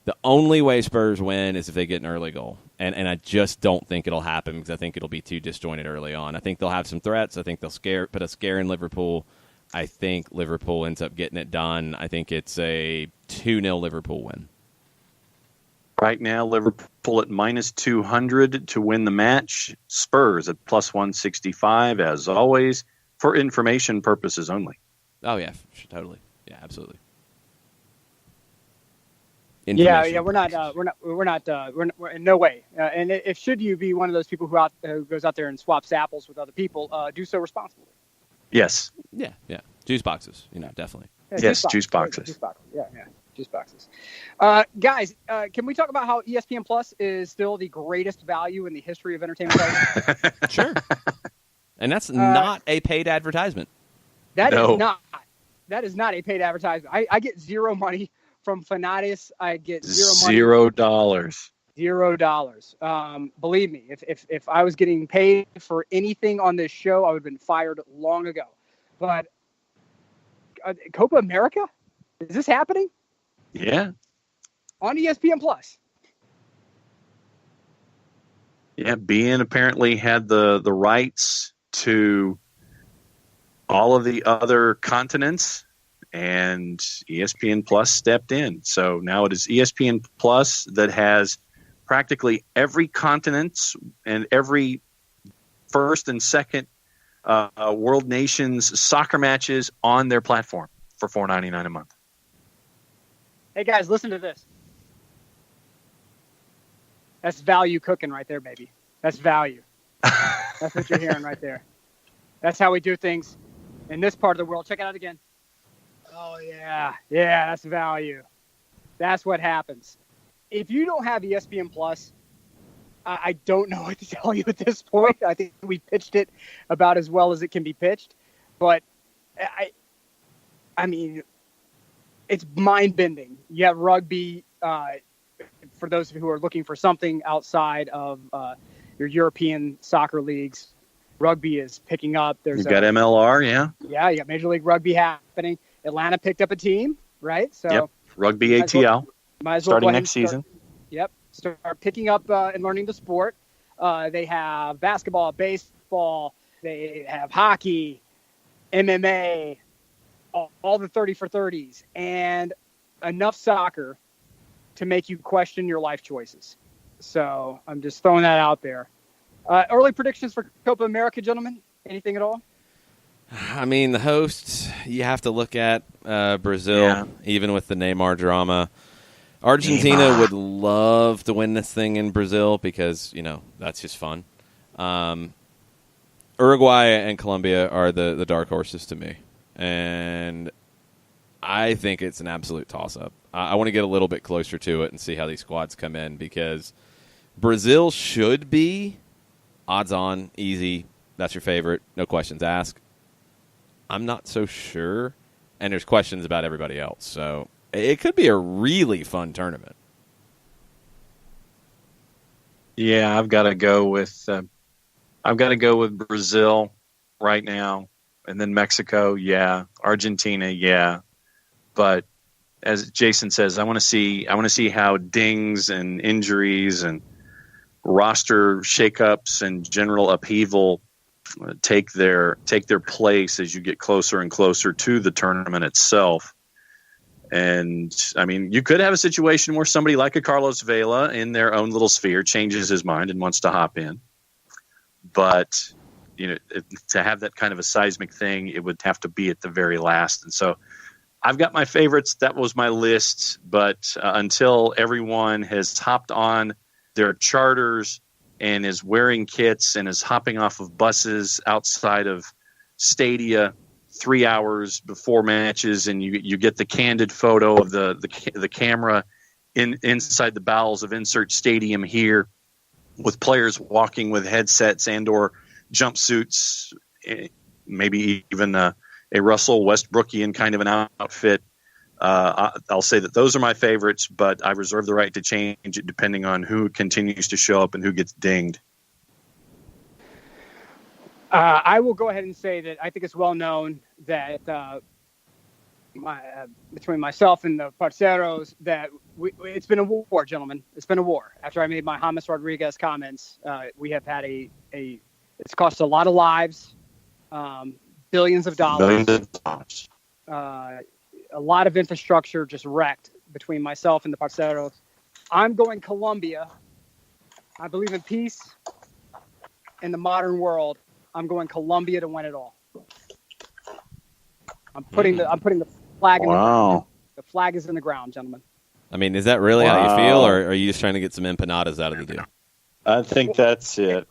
S5: The only way Spurs win is if they get an early goal. And I just don't think it'll happen because I think it'll be too disjointed early on. I think they'll have some threats. I think they'll put a scare in Liverpool. I think Liverpool ends up getting it done. I think it's a 2-0 Liverpool win.
S2: Right now, Liverpool at -200 to win the match. Spurs at +165, as always, for information purposes only.
S5: Oh yeah, totally. Yeah, absolutely.
S1: Yeah, we're in no way. And if should you be one of those people who goes out there and swaps apples with other people, do so responsibly.
S2: Yes.
S5: Yeah. Juice boxes, definitely.
S1: Yeah,
S2: yes, juice boxes.
S1: Juice boxes. Yeah. Juice boxes. Guys, can we talk about how ESPN Plus is still the greatest value in the history of entertainment?
S5: Sure. And that's not a paid advertisement.
S1: That is not a paid advertisement. I get zero money from Fanatis. I get zero money. $0. Believe me, if I was getting paid for anything on this show, I would have been fired long ago. But Copa America, is this happening?
S2: Yeah.
S1: On ESPN Plus.
S2: Yeah, beIN apparently had the rights to all of the other continents, and ESPN Plus stepped in. So now it is ESPN Plus that has practically every continent and every first and second world nations soccer matches on their platform for $4.99 a month.
S1: Hey guys, listen to this. That's value cooking right there, baby. That's value. That's what you're hearing right there. That's how we do things in this part of the world. Check it out again. Oh, yeah. Yeah, that's value. That's what happens. If you don't have ESPN Plus, I don't know what to tell you at this point. I think we pitched it about as well as it can be pitched. But, I mean, it's mind-bending. You have rugby, for those who are looking for something outside of your European soccer leagues. Rugby is picking up.
S2: You've got MLR, yeah.
S1: Yeah, you got Major League Rugby happening. Atlanta picked up a team, right? So
S2: yep. Rugby ATL.
S1: Might as well
S2: starting
S1: go ahead
S2: next
S1: and start,
S2: season.
S1: Yep. Start picking up and learning the sport. They have basketball, baseball. They have hockey, MMA, all the 30 for 30s, and enough soccer to make you question your life choices. So I'm just throwing that out there. Early predictions for Copa America, gentlemen? Anything at all?
S5: I mean, the hosts, you have to look at Brazil, even with the Neymar drama. Argentina would love to win this thing in Brazil because, that's just fun. Uruguay and Colombia are the dark horses to me. And I think it's an absolute toss-up. I want to get a little bit closer to it and see how these squads come in because Brazil should be odds-on, easy. That's your favorite. No questions asked. I'm not so sure. And there's questions about everybody else. So it could be a really fun tournament.
S2: Yeah, I've got to go with Brazil right now, and then Mexico. Yeah, Argentina. Yeah, but as Jason says, I want to see how dings and injuries and roster shakeups and general upheaval take their place as you get closer and closer to the tournament itself. And I mean, you could have a situation where somebody like a Carlos Vela in their own little sphere changes his mind and wants to hop in. But, to have that kind of a seismic thing, it would have to be at the very last. And so I've got my favorites. That was my list. But until everyone has hopped on their charters and is wearing kits and is hopping off of buses outside of stadia 3 hours before matches, and you get the candid photo of the camera inside the bowels of insert stadium here with players walking with headsets and or jumpsuits, maybe even a Russell Westbrookian kind of an outfit. I'll say that those are my favorites, but I reserve the right to change it depending on who continues to show up and who gets dinged.
S1: I will go ahead and say that I think it's well known that between myself and the parceros that it's been a war, gentlemen. It's been a war. After I made my James Rodriguez comments, we have had it's cost a lot of lives, billions of dollars. A lot of infrastructure just wrecked between myself and the parceros. I'm going Colombia. I believe in peace in the modern world. I'm going Colombia to win it all. I'm putting the flag in the ground. The flag is in the ground, gentlemen.
S5: I mean, is that really how you feel, or are you just trying to get some empanadas out of the deal?
S2: I think that's it.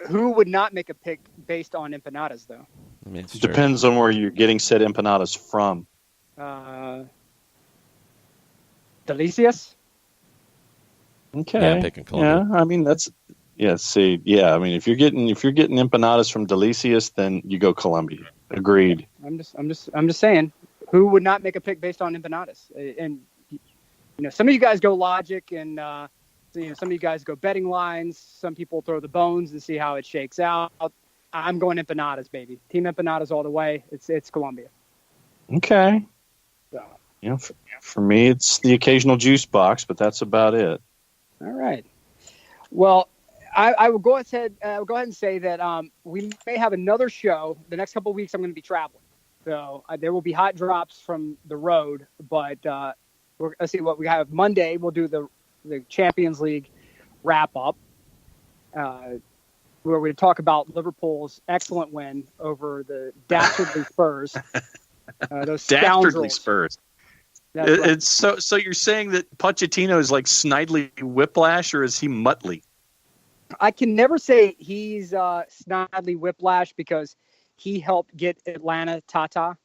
S1: Who would not make a pick based on empanadas, though?
S5: I mean,
S2: it depends on where you're getting said empanadas from.
S1: Delicious.
S2: Okay.
S5: Yeah, I'm picking Colombia.
S2: Yeah, I mean that's. Yeah, see, yeah, I mean, if you're getting empanadas from Delicious, then you go Colombia. Agreed.
S1: I'm just saying, who would not make a pick based on empanadas? And some of you guys go logic, and some of you guys go betting lines. Some people throw the bones and see how it shakes out. I'm going empanadas, baby. Team empanadas all the way. It's Colombia.
S2: Okay.
S1: So.
S2: For me, it's the occasional juice box, but that's about it.
S1: All right. Well. I will go ahead and say that we may have another show. The next couple of weeks, I'm going to be traveling. So there will be hot drops from the road. But let's see what we have. Monday, we'll do the Champions League wrap-up, where we talk about Liverpool's excellent win over the dastardly Spurs. Those
S2: dastardly Spurs.
S1: Right.
S2: It's so you're saying that Pochettino is like Snidely Whiplash, or is he Muttley?
S1: I can never say he's Snidely Whiplash because he helped get Atlanta Tata.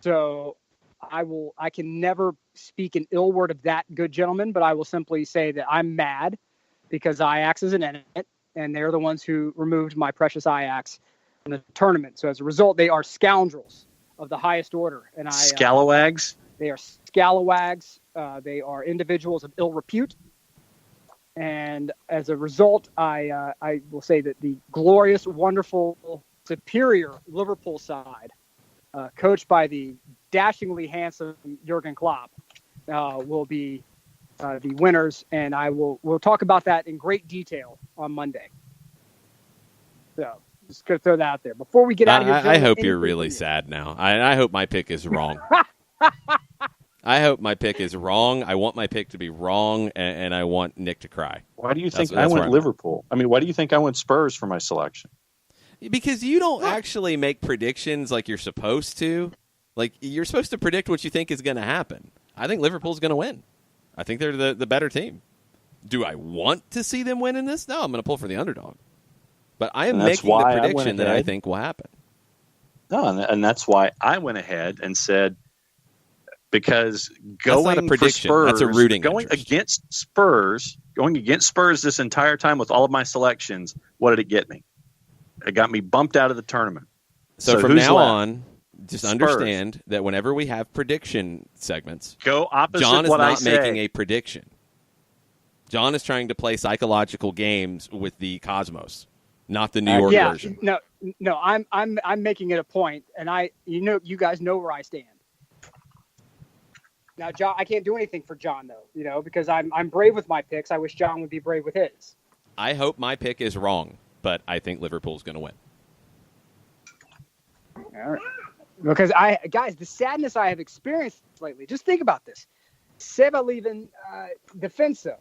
S1: So I can never speak an ill word of that good gentleman, but I will simply say that I'm mad because Ajax isn't in it, and they're the ones who removed my precious Ajax from the tournament. So as a result, they are scoundrels of the highest order. And
S2: Scalawags?
S1: They are scalawags. They are individuals of ill repute. And as a result, I will say that the glorious, wonderful, superior Liverpool side, coached by the dashingly handsome Jurgen Klopp, will be the winners, and we'll talk about that in great detail on Monday. So just gonna throw that out there before we get out of here.
S5: I hope you're really sad now. I hope my pick is wrong. I hope my pick is wrong. I want my pick to be wrong, and I want Nick to cry.
S2: Why do you think I went Liverpool? I mean, why do you think I went Spurs for my selection?
S5: Because you don't actually make predictions like you're supposed to. Like, you're supposed to predict what you think is going to happen. I think Liverpool's going to win. I think they're the better team. Do I want to see them win in this? No, I'm going to pull for the underdog. But I am making the prediction that I think will happen.
S2: No, and that's why I went ahead and said, because
S5: that's not a prediction.
S2: For Spurs,
S5: that's a rooting
S2: going
S5: interest.
S2: Going against Spurs this entire time with all of my selections, what did it get me? It got me bumped out of the tournament.
S5: So from now on, just understand that whenever we have prediction segments,
S2: go opposite
S5: John is
S2: what
S5: not
S2: I say.
S5: making a prediction. John is trying to play psychological games with the Cosmos, not the New York version.
S1: No, I'm making it a point, and you guys know where I stand. Now, John, I can't do anything for John though, because I'm brave with my picks. I wish John would be brave with his.
S5: I hope my pick is wrong, but I think Liverpool's going to win.
S1: All right. Because guys, the sadness I have experienced lately, just think about this. Seba leaving Defensa.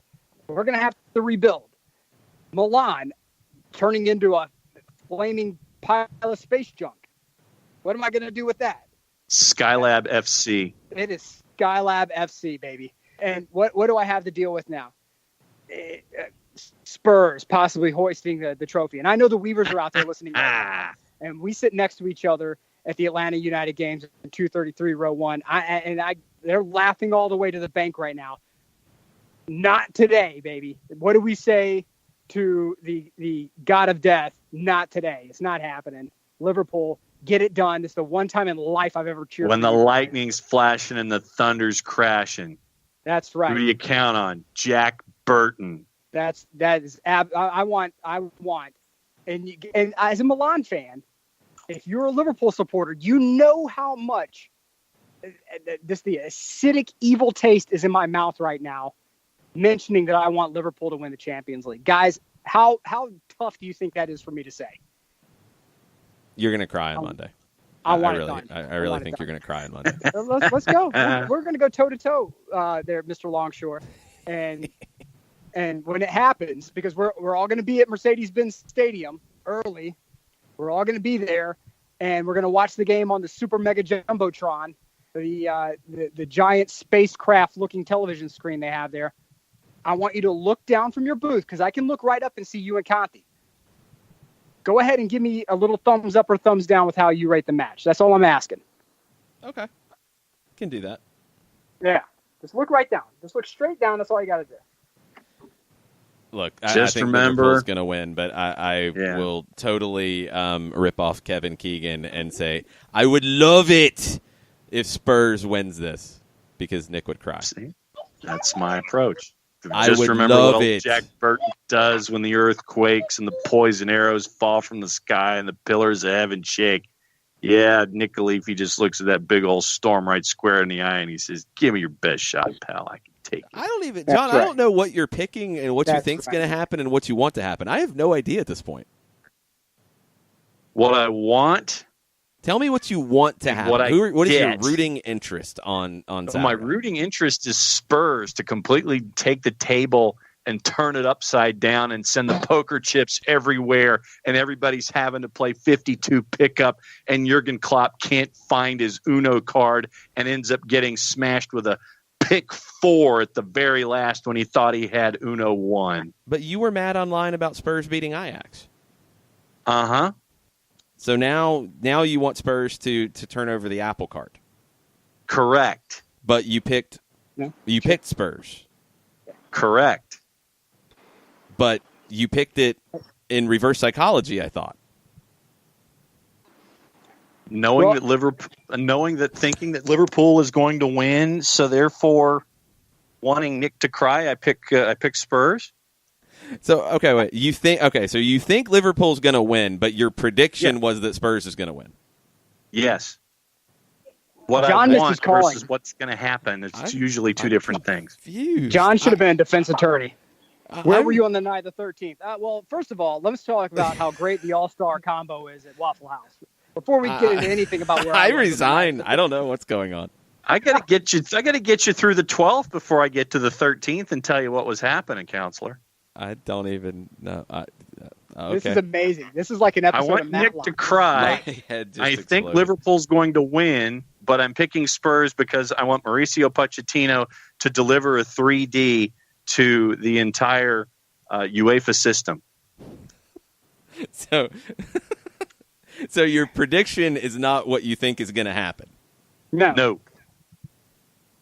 S1: We're going to have to rebuild. Milan turning into a flaming pile of space junk. What am I going to do with that?
S2: Skylab FC.
S1: It is Skylab FC, baby. And what do I have to deal with now? Spurs possibly hoisting the trophy. And I know the Weavers are out there listening right now. And we sit next to each other at the Atlanta United games in 233 row 1. They're laughing all the way to the bank right now. Not today, baby. What do we say to the God of death? Not today. It's not happening. Liverpool, get it done. It's the one time in life I've ever cheered.
S2: When the lightning's flashing and the thunder's crashing.
S1: That's right.
S2: Who do you count on? Jack Burton.
S1: I want, and as a Milan fan, if you're a Liverpool supporter, you know how much the acidic, evil taste is in my mouth right now, mentioning that I want Liverpool to win the Champions League. Guys, how tough do you think that is for me to say?
S5: You're going to cry on Monday.
S1: I
S5: really think you're going to cry on Monday.
S1: Let's go. We're going to go toe-to-toe there, Mr. Longshore. And when it happens, because we're all going to be at Mercedes-Benz Stadium early, we're all going to be there, and we're going to watch the game on the Super Mega Jumbotron, the giant spacecraft-looking television screen they have there. I want you to look down from your booth, because I can look right up and see you and Conti. Go ahead and give me a little thumbs up or thumbs down with how you rate the match. That's all I'm asking.
S5: Okay. Can do that.
S1: Yeah. Just look right down. Just look straight down. That's all you got to do.
S5: Look,
S2: just
S5: I think
S2: remember,
S5: Liverpool's going to win, but I will totally rip off Kevin Keegan and say, I would love it if Spurs wins this, because Nick would cry.
S2: See? That's my approach.
S5: I would
S2: remember
S5: love
S2: what
S5: it.
S2: Jack Burton does when the earth quakes and the poison arrows fall from the sky and the pillars of heaven shake. Yeah, Nick Khalifi just looks at that big old storm right square in the eye and he says, give me your best shot, pal. I can take it.
S5: I don't even, John, I don't know what you're picking and what you think's going to happen and what you want to happen. I have no idea at this point.
S2: What I want?
S5: Tell me what you want to happen. What is your rooting interest on Saturday?
S2: My rooting interest is Spurs to completely take the table and turn it upside down and send the poker chips everywhere, and everybody's having to play 52 pickup, and Jurgen Klopp can't find his Uno card and ends up getting smashed with a pick 4 at the very last when he thought he had Uno 1.
S5: But you were mad online about Spurs beating Ajax.
S2: Uh-huh.
S5: So now you want Spurs to turn over the apple cart.
S2: Correct.
S5: But you picked Spurs.
S2: Correct.
S5: But you picked it in reverse psychology, I thought.
S2: Thinking that Liverpool is going to win, so therefore wanting Nick to cry, I pick Spurs.
S5: So okay, wait. You think Liverpool's going to win, but your prediction was that Spurs is going to win.
S2: Yes. What
S1: John
S2: I
S1: misses
S2: want
S1: calling.
S2: versus what's going to happen. It's usually two different things.
S1: John should have been a defense attorney. Where were you on the night of the 13th? Well, first of all, let's talk about how great the all-star combo is at Waffle House. Before we get into anything about where
S5: I
S1: was
S5: resign. I don't know what's going on.
S2: I got to get you through the 12th before I get to the 13th and tell you what was happening, counselor.
S5: I don't even know. Okay.
S1: This is amazing. This is like an episode
S2: I want
S1: of
S2: Nick
S1: Matlock.
S2: to cry.
S5: My head just
S2: I
S5: exploded.
S2: think Liverpool's going to win, but I'm picking Spurs because I want Mauricio Pochettino to deliver a 3D to the entire UEFA system.
S5: So your prediction is not what you think is going to happen.
S1: No.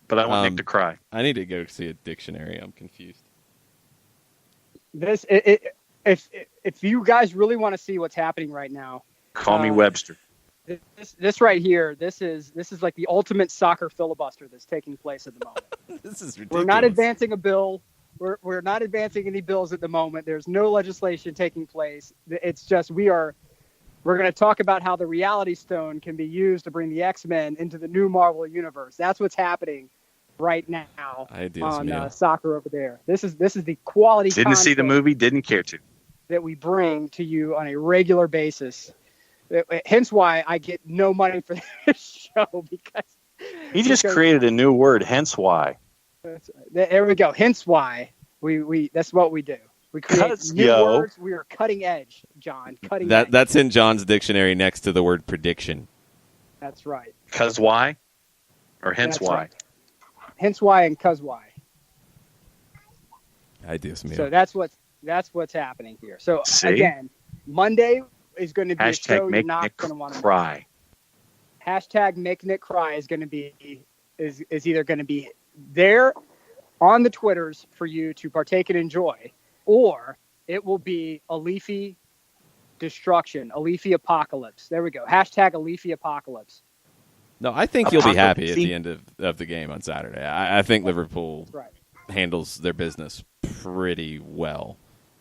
S2: But I want Nick to cry.
S5: I need to go see a dictionary. I'm confused.
S1: If you guys really want to see what's happening right now,
S2: call me Webster.
S1: This right here, this is like the ultimate soccer filibuster that's taking place at the moment.
S5: This is ridiculous.
S1: We're not advancing a bill. We're not advancing any bills at the moment. There's no legislation taking place. It's just we're going to talk about how the Reality Stone can be used to bring the X-Men into the new Marvel universe. That's what's happening right now on soccer over there. This is the quality.
S2: Didn't see the movie. Didn't care to.
S1: That we bring to you on a regular basis. Hence why I get no money for this show because
S2: he just created a new word. Hence why.
S1: There we go. Hence why we that's what we do. We create new words. We are cutting edge, John. Cutting edge.
S5: That's in John's dictionary next to the word prediction.
S1: That's right.
S2: Cause why? Or hence
S1: that's
S2: why?
S1: Right. Hence why and cause why. So that's what's happening here. So again, Monday is going to be a show you're not going to want to
S2: cry.
S1: Hashtag make Nick cry is going to be is either going to be there on the Twitters for you to partake and enjoy, or it will be a leafy destruction, a leafy apocalypse. There we go. Hashtag a leafy apocalypse.
S5: No, I think you'll be happy at the end of the game on Saturday. I think Liverpool handles their business pretty well,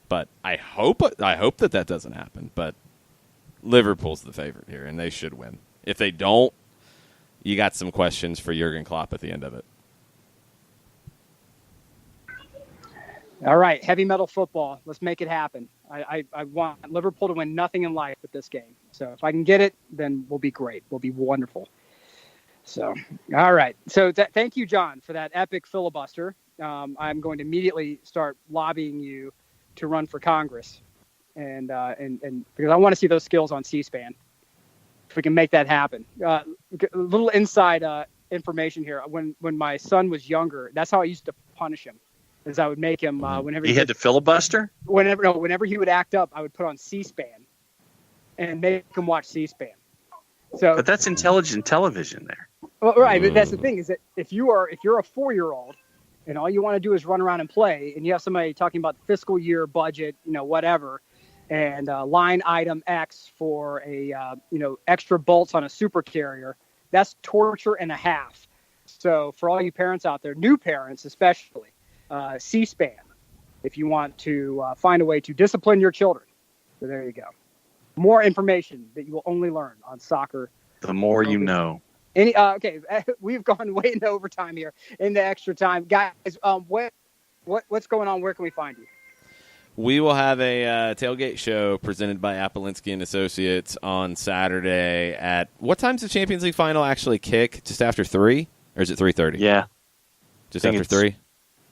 S5: but I hope that doesn't happen. But Liverpool's the favorite here, and they should win. If they don't, you got some questions for Jurgen Klopp at the end of it.
S1: All right, heavy metal football. Let's make it happen. I want Liverpool to win nothing in life with this game. So if I can get it, then we'll be great. We'll be wonderful. So, all right. So thank you, John, for that epic filibuster. I'm going to immediately start lobbying you to run for Congress, and because I want to see those skills on C-SPAN. If we can make that happen. A little inside information here. When my son was younger, that's how I used to punish him. Is I would make him whenever
S2: he had to filibuster.
S1: Whenever he would act up, I would put on C-SPAN and make him watch C-SPAN.
S2: But that's intelligent television there.
S1: Well, right, but that's the thing is that if you're a 4-year-old and all you want to do is run around and play, and you have somebody talking about the fiscal year budget, whatever, and line item X for a extra bolts on a super carrier, that's torture and a half. So for all you parents out there, new parents especially, C-SPAN, if you want to find a way to discipline your children. So there you go. More information that you will only learn on soccer.
S2: The more you know.
S1: Okay, we've gone way into overtime here, into extra time, guys. What's going on? Where can we find you?
S5: We will have a tailgate show presented by Appolinsky and Associates on Saturday at what time's the Champions League final actually kick? Just after 3, or is it 3:30?
S2: Yeah,
S5: just after 3.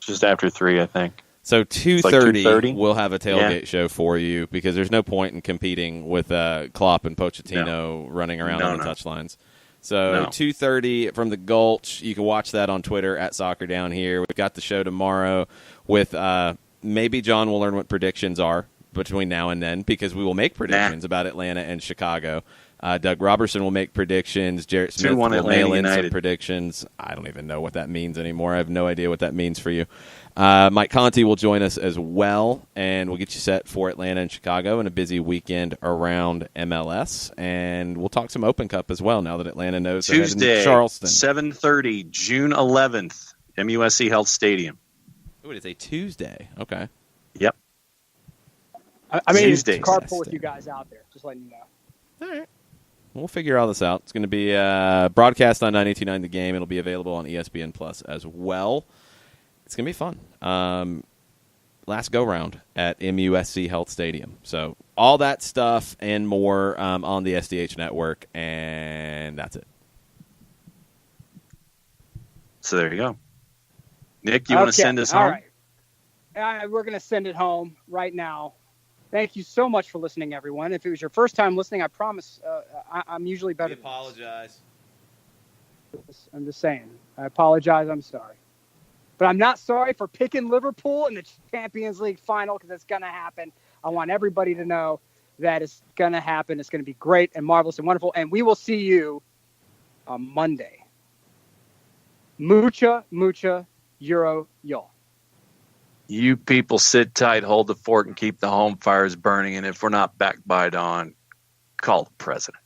S2: Just after 3, I think.
S5: So 2:30, we'll have a tailgate show for you because there's no point in competing with Klopp and Pochettino running around on the touchlines. So 2:30 from the Gulch. You can watch that on Twitter at Soccer Down Here. We've got the show tomorrow with maybe John will learn what predictions are between now and then because we will make predictions about Atlanta and Chicago. Doug Robertson will make predictions. Jarrett Smith will mail in some predictions. I don't even know what that means anymore. I have no idea what that means for you. Mike Conti will join us as well, and we'll get you set for Atlanta and Chicago and a busy weekend around MLS. And we'll talk some Open Cup as well now that Atlanta knows
S2: Tuesday,
S5: they're heading to Charleston.
S2: 7:30, June 11th, MUSC Health Stadium.
S5: Oh, it is a Tuesday. Okay.
S2: Yep.
S1: I mean, it's carpool with you guys out there, just letting you know.
S5: All right. We'll figure all this out. It's going to be broadcast on 92.9 The Game. It'll be available on ESPN Plus as well. It's going to be fun. Last go-round at MUSC Health Stadium. So all that stuff and more on the SDH network, and that's it.
S2: So there you go. Nick, you want to send us home?
S1: All right. We're going to send it home right now. Thank you so much for listening, everyone. If it was your first time listening, I promise I'm usually better.
S4: We apologize.
S1: I'm just saying. I apologize. I'm sorry. But I'm not sorry for picking Liverpool in the Champions League final, because it's going to happen. I want everybody to know that it's going to happen. It's going to be great and marvelous and wonderful. And we will see you on Monday. Mucha Euro, y'all.
S2: You people sit tight, hold the fort, and keep the home fires burning. And if we're not back by dawn, call the president.